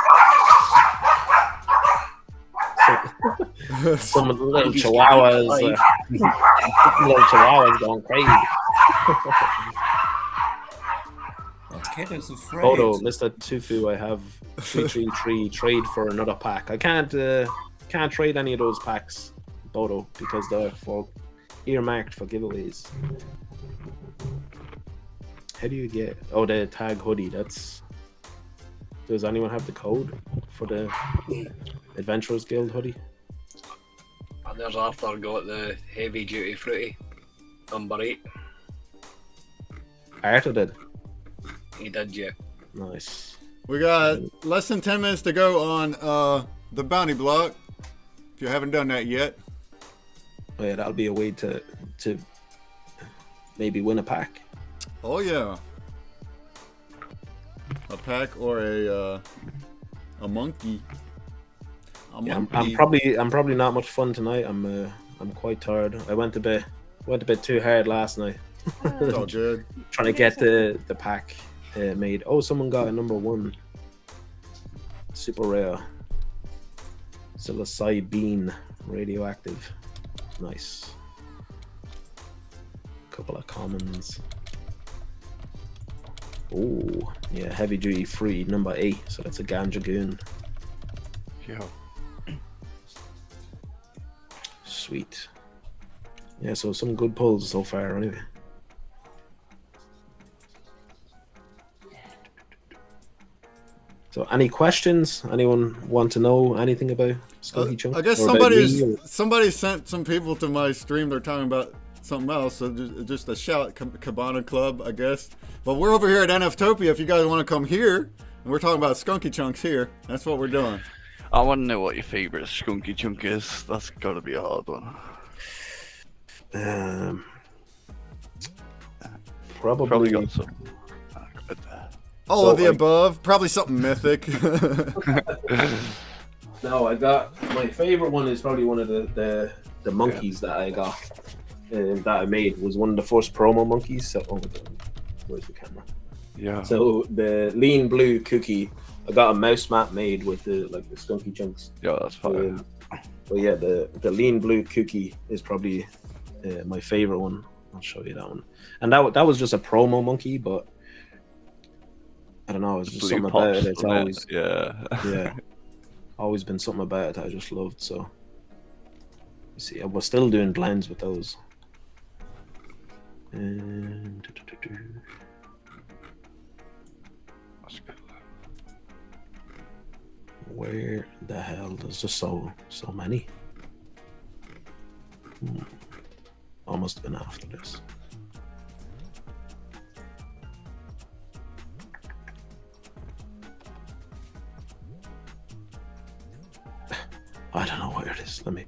some little chihuahuas, little chihuahuas going crazy. Photo, Mr. Tufu, I have 333 trade for another pack. I can't trade any of those packs, Bodo, because they're earmarked for giveaways. How do you get the tag hoodie? Does anyone have the code for the Adventurers Guild hoodie? And there's Arthur got the heavy duty fruity number 8. Arthur did. He did, yeah. Nice. We got less than 10 minutes to go on the bounty block. If you haven't done that yet. Oh yeah, that'll be a way to maybe win a pack. Oh yeah. A pack or a monkey. I'm probably not much fun tonight. I'm quite tired. I went a bit too hard last night. It's all good. Trying to get the pack made. Oh, someone got a number 1. Super rare. Psilocybin radioactive. Nice. Couple of commons. Oh, yeah, heavy duty free number 8. So that's a Ganja Goon. Yeah. Sweet. Yeah, so some good pulls so far anyway. So any questions? Anyone want to know anything about Skunky Chunks? I guess somebody sent some people to my stream. They're talking about something else. So just a shout, Cabana Club, I guess. But we're over here at NFTopia. If you guys want to come here, and we're talking about Skunky Chunks here. That's what we're doing. I want to know what your favorite Skunky Chunk is. That's got to be a hard one. Probably got some. All of the above. Probably something mythic. No, I got my favorite one is probably one of the monkeys that I got that I made was one of the first promo monkeys. So where's the camera? Yeah. So the lean blue cookie, I got a mouse mat made with the Skunky Chunks. Yeah, that's fine. But yeah, the lean blue cookie is probably my favorite one. I'll show you that one. And that was just a promo monkey, but I don't know. It's just something about it. It's always always been something about it that I just loved. So you see, I was still doing blends with those. And where the hell? There's just so many. I must have been after this. I don't know where it is. Let me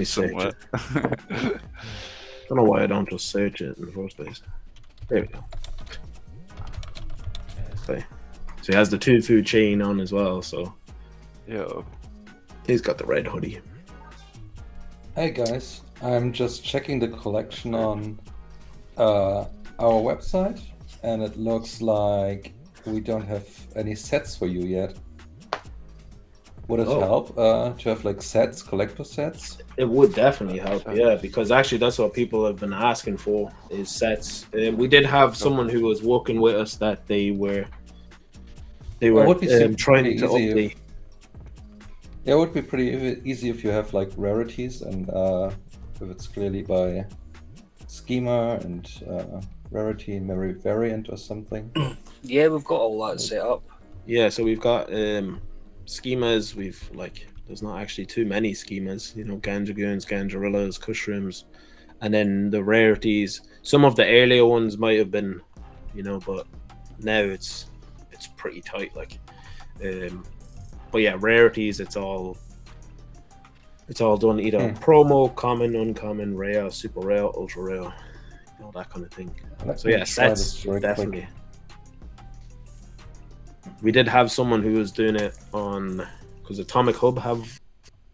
search it. I don't know why I don't just search it in the first place. There we go. So he has the Tofu chain on as well, so yeah, he's got the red hoodie. Hey guys, I'm just checking the collection on our website, and it looks like we don't have any sets for you yet. Would it help to have like sets, collector sets? It would definitely help, yeah, because actually that's what people have been asking for is sets. We did have someone who was working with us that they were trying to update. Yeah, it would be pretty easy if you have like rarities and if it's clearly by schema and rarity and variant or something. Yeah, we've got all that set up. Yeah, so we've got schemas. We've there's not actually too many schemas, Ganja Goons, Ganjarillas, Kushrooms, and then the rarities. Some of the earlier ones might have been, but now it's pretty tight. But yeah, rarities. It's all done either promo, common, uncommon, rare, super rare, ultra rare, that kind of thing. So yeah, sets definitely. Quick. We did have someone who was doing it on, because Atomic Hub have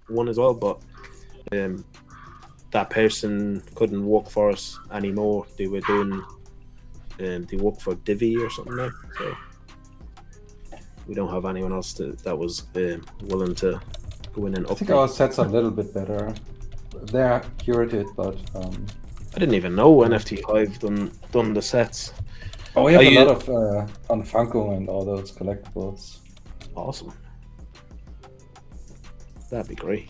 one as well, but that person couldn't work for us anymore. They were doing, they work for Divi or something like that. So we don't have anyone else that was willing to go in and update. I think our sets are a little bit better. They're curated, but I didn't even know NFT Hive done the sets. Oh, we have a lot of on Funko and all those collectibles. Awesome. That'd be great.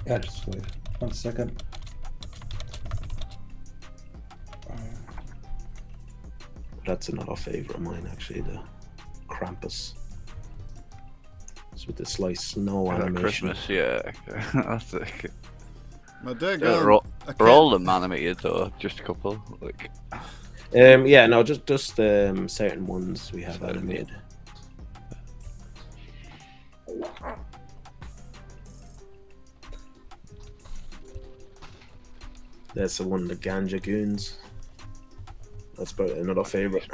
Yeah, just wait 1 second. That's another favorite of mine, actually, the Krampus. It's with the sliced snow animation. Christmas, yeah. That's it. My dad They're all them animated, though, just a couple. Yeah, no, just certain ones we have animated. That's the one, the Ganja Goons. That's probably another favorite.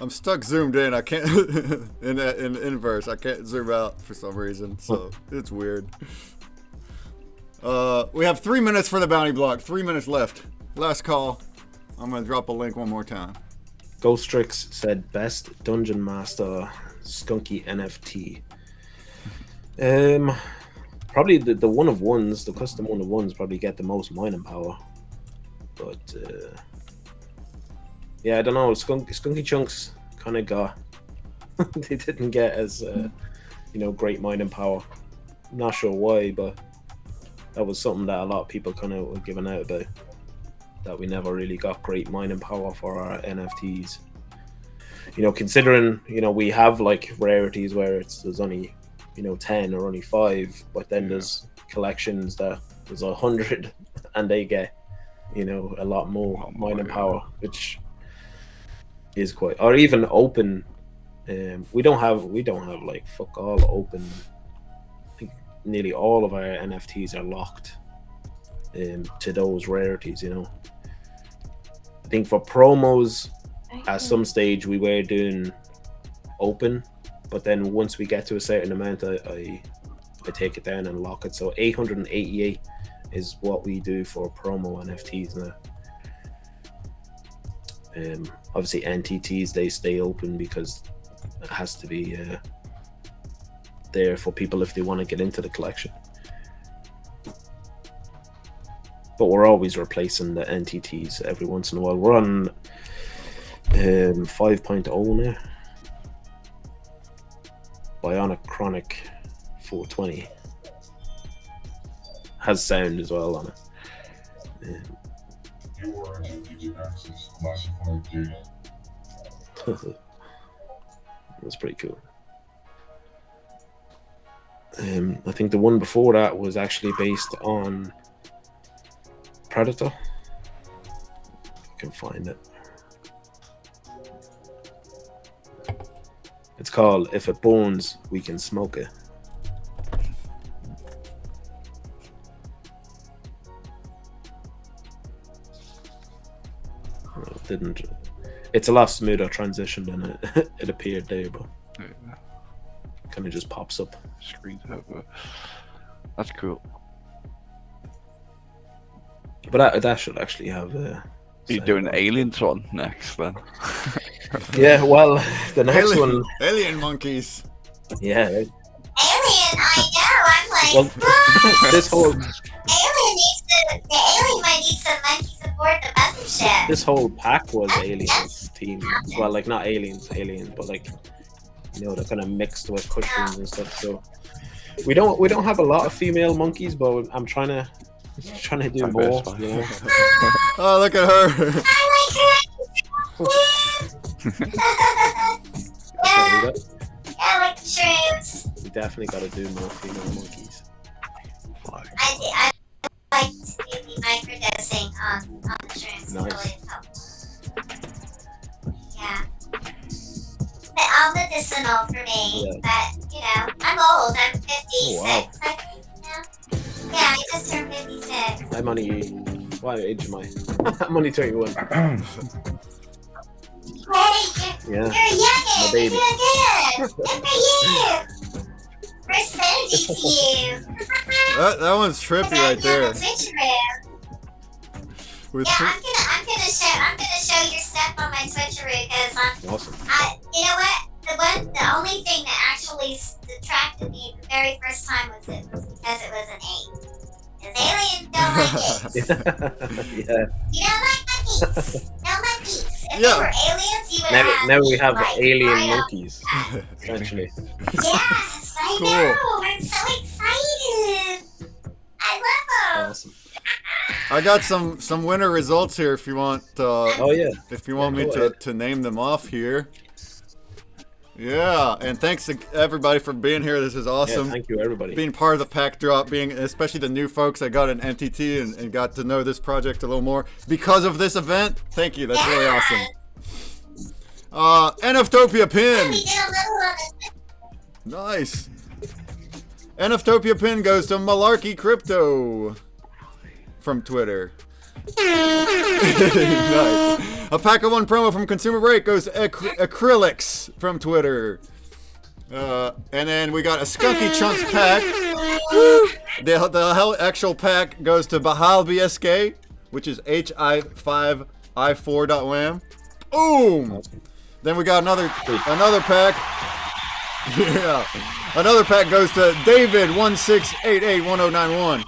I'm stuck zoomed in. I can't in inverse. I can't zoom out for some reason, so it's weird. We have 3 minutes for the bounty block. 3 minutes left. Last call. I'm gonna drop a link one more time. Ghostrix said best dungeon master Skunky NFT. Probably the one of ones, the custom one of ones probably get the most mining power. But yeah, I don't know. Skunky Chunks kind of got they didn't get as great mining power. I'm not sure why, but that was something that a lot of people kind of were giving out about. That we never really got great mining power for our NFTs. Considering we have like rarities where there's only 10 or only 5, but then there's collections that there's 100 and they get a lot more mining power, which is quite, or even open. We don't have like fuck all open. I think nearly all of our NFTs are locked to those rarities. I think for promos, at some stage we were doing open, but then once we get to a certain amount, I take it down and lock it. So 888 is what we do for promo NFTs now. Obviously NTTs, they stay open because it has to be there for people if they want to get into the collection. But we're always replacing the NTTs every once in a while. We're on 5.0 now. Bionic Chronic 420 has sound as well on it. That's pretty cool. I think the one before that was actually based on Predator. I can find it. It's called If It Burns, We Can Smoke It. Didn't. It's a lot smoother transition than it appeared there, but kind of just pops up. Screens over. That's cool. But that should actually have. You're doing Aliens one next, then. Yeah, well, the next one. Alien monkeys. Yeah. Alien, I know. I'm like, this whole. The alien might need some monkey support the mothership. This whole pack was aliens team. Well, like not aliens, but like they're kind of mixed with cushions and stuff. So we don't have a lot of female monkeys, but I'm trying to do more. Oh, look at her. I like shrooms. We definitely got to do more female monkeys. I like to be microdosing on the shrooms. Nice. Yeah. All medicinal for me, but I'm old. I'm 56. Oh, wow. I think, yeah, I just turned 56. I'm only. What age am I? I'm only 21. Hey, you're young. My baby. You're good. Good for you. First energy to you. That one's trippy right there. I'm gonna show your stuff on my Twitcheroo because awesome. You know what? The only thing that actually attracted me the very first time was because it was an 8. Because aliens don't like it. Yeah. You don't like monkeys. No monkeys. If they were aliens, you would have. Now we have like, alien monkeys, essentially. Yes, I know. I'm so excited. I love them. Awesome. I got some winner results here if you want. If you want me to name them off here. Yeah, and thanks to everybody for being here. This is awesome. Yeah, thank you, everybody. Being part of the pack drop, especially the new folks that got an NTT and got to know this project a little more because of this event. Thank you. That's really awesome. NFTopia pin. Nice. NFTopia pin goes to Malarkey Crypto from Twitter. Nice. A pack of one promo from ConsumerBreak goes to Acrylics from Twitter. And then we got a Skunky Chunks pack. The actual pack goes to Bahal BSK, which is HI5I4.wham. Boom! Then we got another pack. Yeah. Another pack goes to David16881091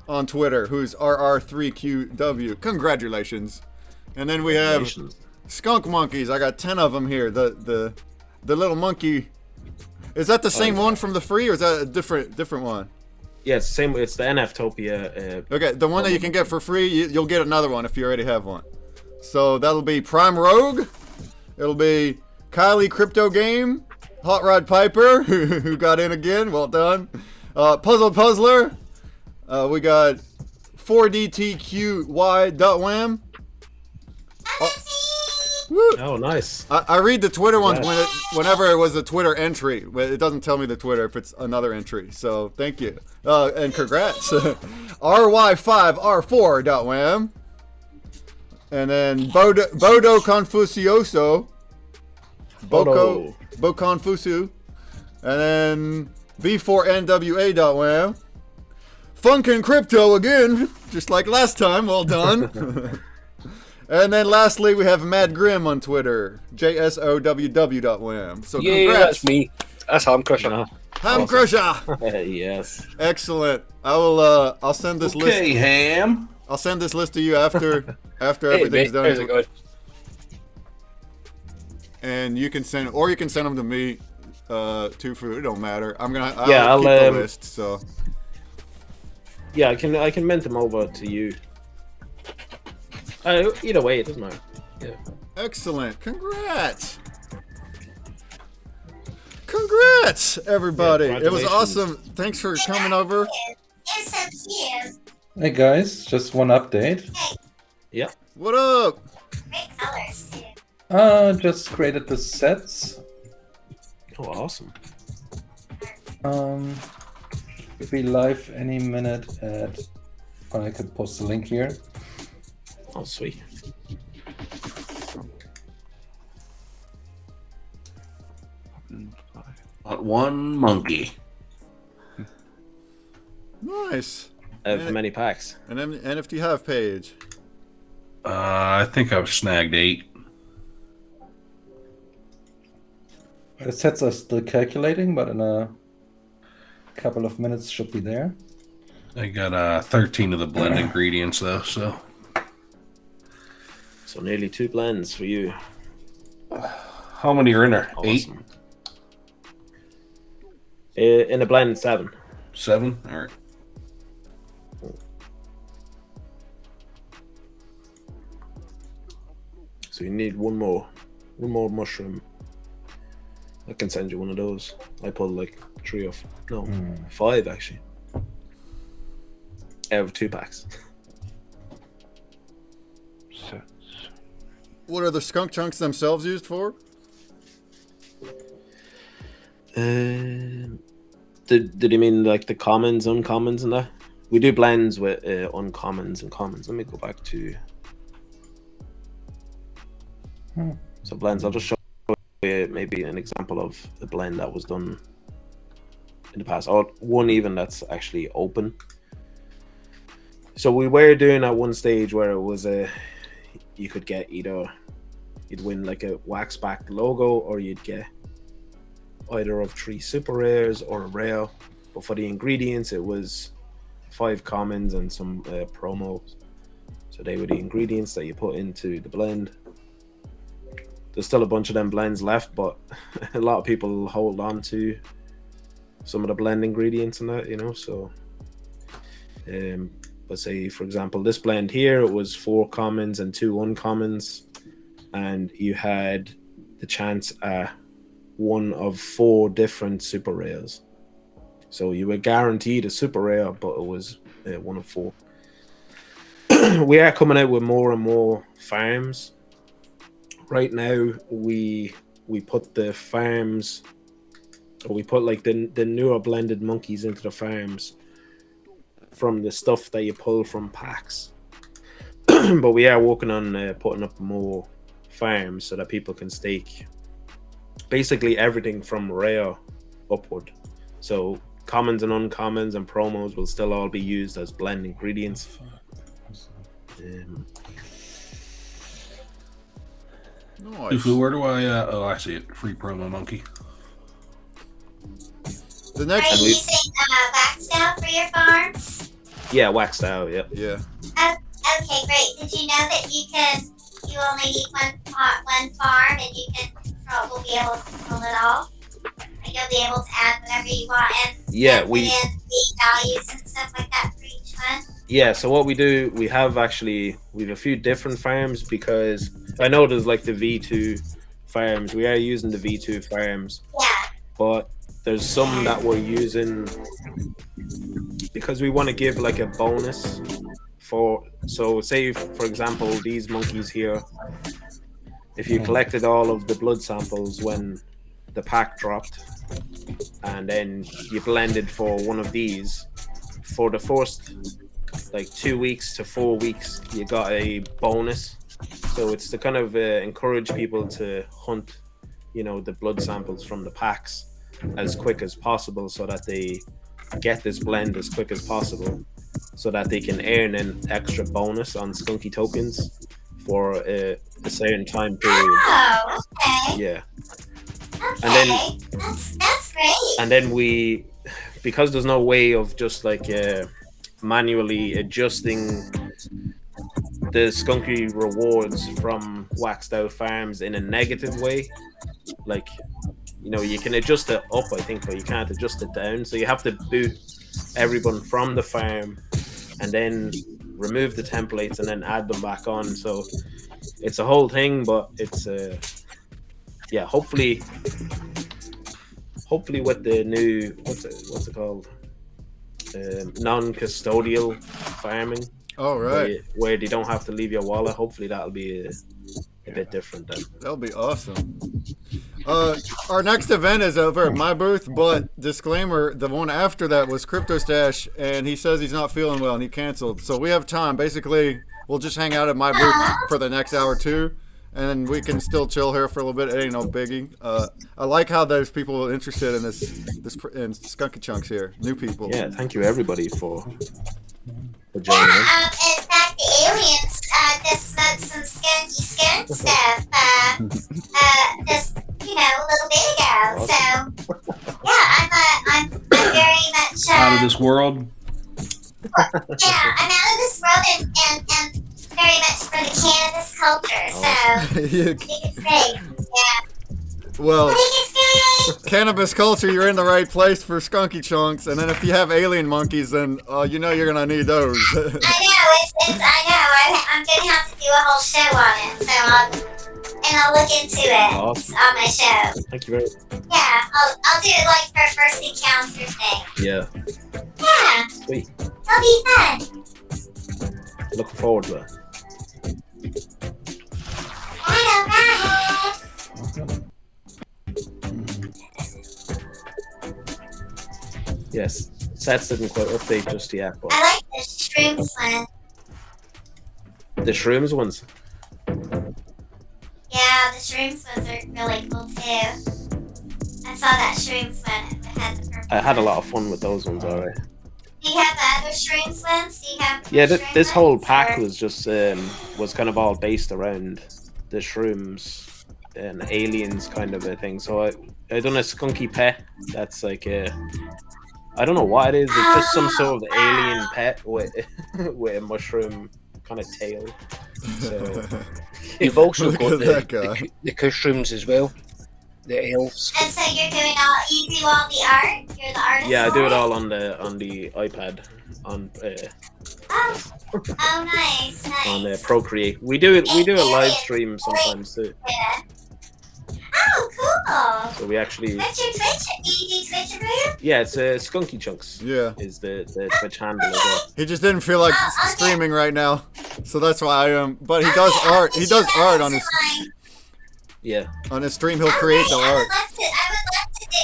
on Twitter, who's RR3QW. Congratulations. And then we have skunk monkeys. I got 10 of them here. The little monkey. Is that the same one from the free, or is that a different one? Yeah, it's the same. It's the NFTopia. Okay, the one that you can get for free, you'll get another one if you already have one. So that'll be Prime Rogue. It'll be Kylie Crypto Game, Hot Rod Piper, who got in again. Well done. Puzzle Puzzler. We got 4DTQY.wham. Oh, nice. I read the Twitter ones whenever it was a Twitter entry. It doesn't tell me the Twitter if it's another entry. So thank you. And congrats. RY5R4.wham. And then Bodo Confucioso. Bo Confusu. And then V4NWA.wham. Funkin' Crypto again, just like last time. Well done. And then lastly, we have Mad Grim on Twitter, JSOWW.wham. So yeah, congrats. That's me. That's Ham Crusher. Ham Crusher. Yes. Excellent. I will. I'll send this list. Okay, Ham. I'll send this list to you after everything's done. How's it going? And you can send them to me. Too for it don't matter. I'll keep the list. So. Yeah, I can mint them over to you. Either way, it doesn't matter. Yeah. Excellent. Congrats, everybody. Yeah, it was awesome. Thanks for coming over. Hey guys, just one update. Yeah. What up? Great colors too. Just created the sets. Oh, awesome. It'll be live any minute I could post the link here. Oh, sweet. One monkey. Nice. For many packs. An NFT Hive page. I think I've snagged 8. The sets are still calculating, but in a couple of minutes should be there. I got 13 of the blend ingredients though, so nearly 2 blends for you. How many are in there? Awesome. 8? In a blend, 7. 7? All right. So you need one more mushroom. I can send you one of those. I pulled like 5 actually. Out of 2 packs. What are the skunk chunks themselves used for? Did you mean like the commons, uncommons, and that? We do blends with uncommons and commons. Let me go back to. So blends. I'll just show you maybe an example of the blend that was done in the past, or one even that's actually open. So we were doing at one stage where it was you could get you'd win like a wax backed logo, or you'd get either of 3 super rares or a rare. But for the ingredients, it was 5 commons and some promos. So they were the ingredients that you put into the blend. There's still a bunch of them blends left, but a lot of people hold on to some of the blend ingredients and that, so let's say, for example, this blend here, it was 4 commons and 2 uncommons, and you had the chance at one of 4 different super rares. So you were guaranteed a super rare, but it was one of 4. We are coming out with more and more farms. Right now, we put the farms, or we put like the newer blended monkeys into the farms from the stuff that you pull from packs. but we are working on putting up more farms so that people can stake basically everything from rare upward. So commons and uncommons and promos will still all be used as blend ingredients. Nice. Tofu, where do I? Oh, I see it. Free promo monkey. The next. Are you using WAXNFT for your farms? Yeah, waxed out. Yeah. Yeah. Okay, great. Did you know that you only need one farm, and you will be able to control it all? And you'll be able to add whatever you want, and put in the values and stuff like that for each one. Yeah, so what we do, we have a few different farms, because I know there's like the V2 farms. We are using the V2 farms. Yeah. But there's some that we're using because we want to give like a bonus so say for example these monkeys here, if you collected all of the blood samples when the pack dropped and then you blended for one of these, for the first like 2 weeks to 4 weeks you got a bonus. So it's to kind of encourage people to hunt, you know, the blood samples from the packs as quick as possible, so that they get this blend as quick as possible, so that they can earn an extra bonus on Skunky tokens for a certain time period. Oh, okay. Yeah. Okay. And then that's great. And then we, because there's no way of just like manually adjusting the Skunky rewards from waxed out farms in a negative way, like, you know, you can adjust it up, I think, but you can't adjust it down. So you have to boot everyone from the farm and then remove the templates and then add them back on. So it's a whole thing, but it's yeah, hopefully with the new what's it called, non-custodial farming. Oh, right. Where they don't have to leave your wallet. Hopefully that'll be a bit different then. That'll be awesome. Our next event is over at my booth, but disclaimer, the one after that was Crypto Stash, and he says he's not feeling well and he canceled. So we have time. Basically, we'll just hang out at my booth for the next hour or two, and we can still chill here for a little bit. It ain't no biggie. I like how there's people interested in this in Skunky Chunks here, new people. Yeah, thank you everybody for joining in. In fact, the aliens just smoked some skunky skunk stuff just, you know, a little bit ago. So, yeah, I'm very much Out of this world. yeah, I'm out of this world and very much for the cannabis culture. So, I think it's great. Yeah. Well, cannabis culture, you're in the right place for Skunky Chunks, and then if you have alien monkeys, then you know you're gonna need those. I know. I'm gonna have to do a whole show on it, so I'll look into it on my show. Thank you very much. Yeah, I'll do it like for a first encounter thing. Yeah. Yeah. Sweet. It'll be fun. Looking forward to it. Yes, sets didn't quite update just yet, but I like the shrooms one. the shrooms ones. Yeah, the shrooms ones are really cool too. I saw that shrooms one. It had the purple. I had a lot of fun with those ones, alright. Do you have the other shrooms ones? Do you have Yeah, shroom this whole ones, pack or- was just was kind of all based around the shrooms and aliens kind of a thing. So I done a Skunky pet. That's like I don't know what it is. It's just some sort of alien pet with with a mushroom kind of tail. So You've also Look got at that guy. the mushrooms as well. The elves. And so you do all the art? You're the artist? yeah, I do for it all on the iPad on Oh, nice. on Procreate. We do a live stream sometimes too. Yeah. Oh, cool. So we actually What's your Twitch? Do you do Twitch for you? yeah, it's Skunky Chunks. Yeah. Is the Twitch handle as well. He just didn't feel like streaming right now, so that's why I am. But he does art. He does art on his. Yeah. On his stream, he'll create the art.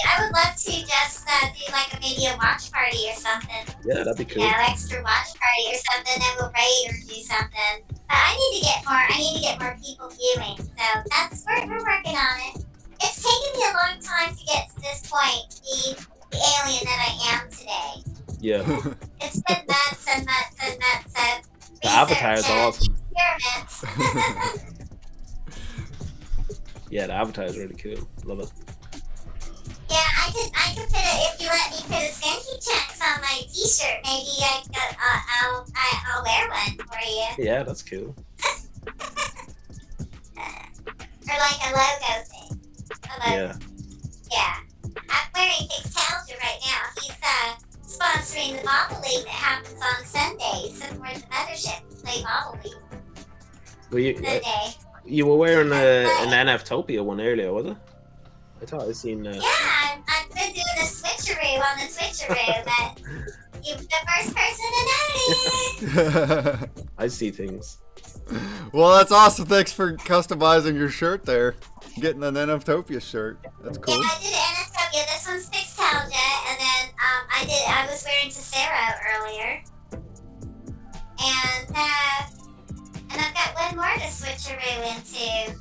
I would love to just do like maybe a watch party or something. Yeah, that'd be cool. Yeah, extra watch party or something, and we'll raid or do something. But I need to get more people viewing. So we're working on it. It's taken me a long time to get to this point, to be the alien that I am today. Yeah. It's been months and months and months of The avatars are awesome. experiments. Yeah, the avatar is really cool. Love it. Yeah, I could put it, if you let me put a Skunky Chunks on my t-shirt, maybe I'll wear one for you. Yeah, that's cool. Or like a logo thing. Yeah. Yeah. I'm wearing Pixtalgia right now. He's sponsoring the Bobble League that happens on Sundays. Support the mothership to play Bobble League. Well, Sunday. you were wearing an NFTopia one earlier, was it? I thought I seen. Yeah, I've been doing a switcheroo on the Twitcheroo, but you're the first person to notice. I see things. Well, that's awesome. Thanks for customizing your shirt there. Getting an NFTopia shirt. That's cool. Yeah, I did NFTopia. This one's Pixtalgia, and then I was wearing Tessero earlier. And I've got one more to switcheroo into.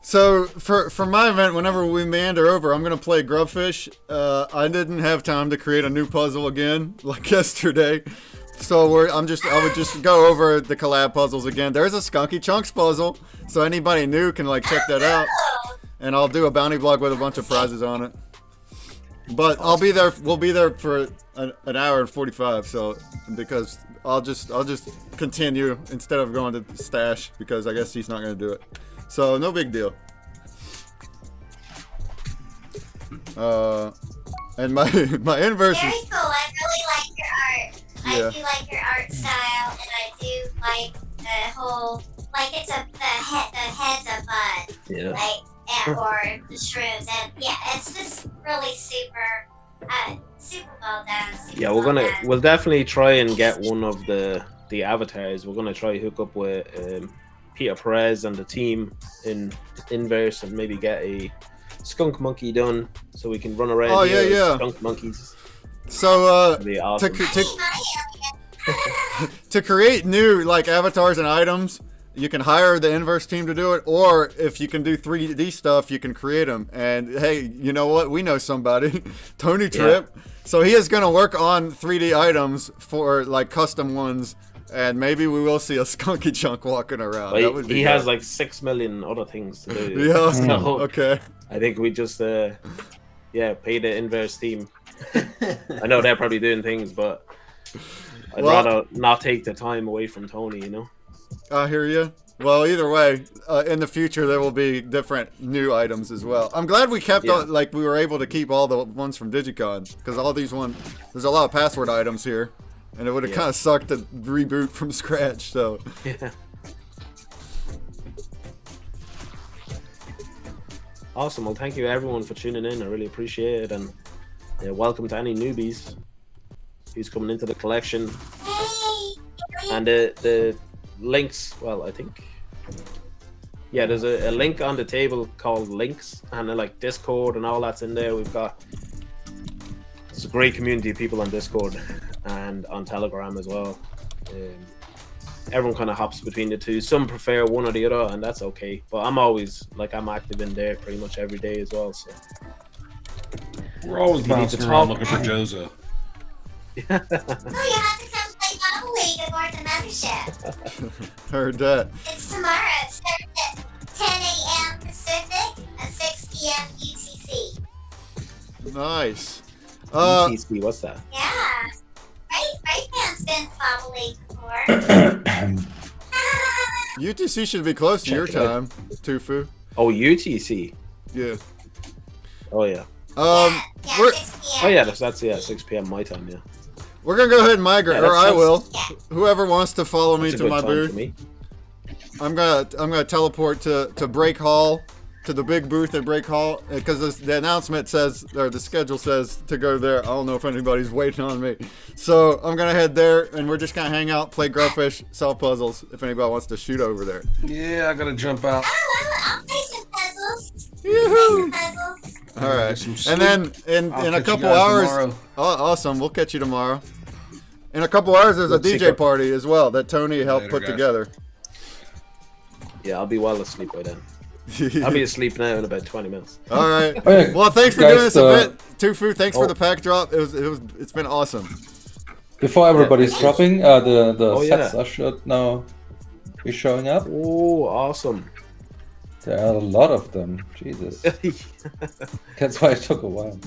So for my event, whenever we meander over, I'm gonna play Grubfish. I didn't have time to create a new puzzle again like yesterday, so I would just go over the collab puzzles again. There's a Skunky Chunks puzzle, so anybody new can like check that out, and I'll do a bounty blog with a bunch of prizes on it. But I'll be there. We'll be there for an hour and 45. So because I'll just continue instead of going to Stash because I guess he's not gonna do it. So no big deal. And my inverse Very is cool. I really like your art. Yeah. I do like your art style, and I do like the whole the head's a bud. Yeah. Or the shrooms, and yeah, it's just really super well done. Yeah, we'll definitely try and get one of the avatars. We're gonna try hook up with Peter Perez and the team in Inverse and maybe get a skunk monkey done so we can run around. Oh, here yeah. with skunk monkeys. So That'd be awesome. to create new like avatars and items, you can hire the Inverse team to do it, or if you can do 3D stuff, you can create them. And hey, you know what? We know somebody, Tony Tripp. Yeah. So he is going to work on 3D items for like custom ones, and maybe we will see a Skunky Chunk walking around. Well, that would be he good. has like 6 million other things to do. Yeah. So okay. I think we just pay the Inverse team. I know they're probably doing things, but I'd rather not take the time away from Tony, you know? I hear you. Well, either way, in the future there will be different new items as well. I'm glad we kept we were able to keep all the ones from Digicon, because all these there's a lot of password items here, and it would have kind of sucked to reboot from scratch. So yeah. Awesome. Well, thank you everyone for tuning in. I really appreciate it, and welcome to any newbies who's coming into the collection. And the links, well, I think, there's a link on the table called links, and like Discord and all that's in there. It's a great community of people on Discord and on Telegram as well. Everyone kind of hops between the two. Some prefer one or the other, and that's okay. But I'm active in there pretty much every day as well. So we're always bouncing around looking for Jozo. You have to come play Bubble League aboard the mothership. Heard that. It's tomorrow. It starts at 10 a.m. Pacific and 6 p.m. UTC. Nice. UTC, what's that? Yeah. Right fan's been to Bubble League before. UTC should be close to your time, Tufu. Oh, UTC. Yeah. Oh yeah. 6 p.m. That's 6 p.m. my time. Yeah. We're gonna go ahead and migrate, or I will. Yeah. Whoever wants to follow me That's a to good my time booth. for me. I'm gonna teleport to Break Hall, to the big booth at Break Hall, because the announcement says, or the schedule says to go there. I don't know if anybody's waiting on me, so I'm gonna head there, and we're just gonna hang out, play Grubfish, solve puzzles. If anybody wants to shoot over there. Yeah, I gotta jump out. I'll play some puzzles. Yoo-hoo! All right, and then in a couple hours. tomorrow. Oh, awesome! We'll catch you tomorrow. In a couple hours, there's a Let's DJ party as well that Tony helped Later, put guys. together. Yeah, I'll be well asleep by then. I'll be asleep now in about 20 minutes. All right. Okay, Well, thanks for guys, doing this event. Tofu, thanks for the pack drop. It's been awesome. Before everybody's dropping, the sets yeah. should now be showing up. Oh, awesome. There are a lot of them. Jesus. That's why it took a while.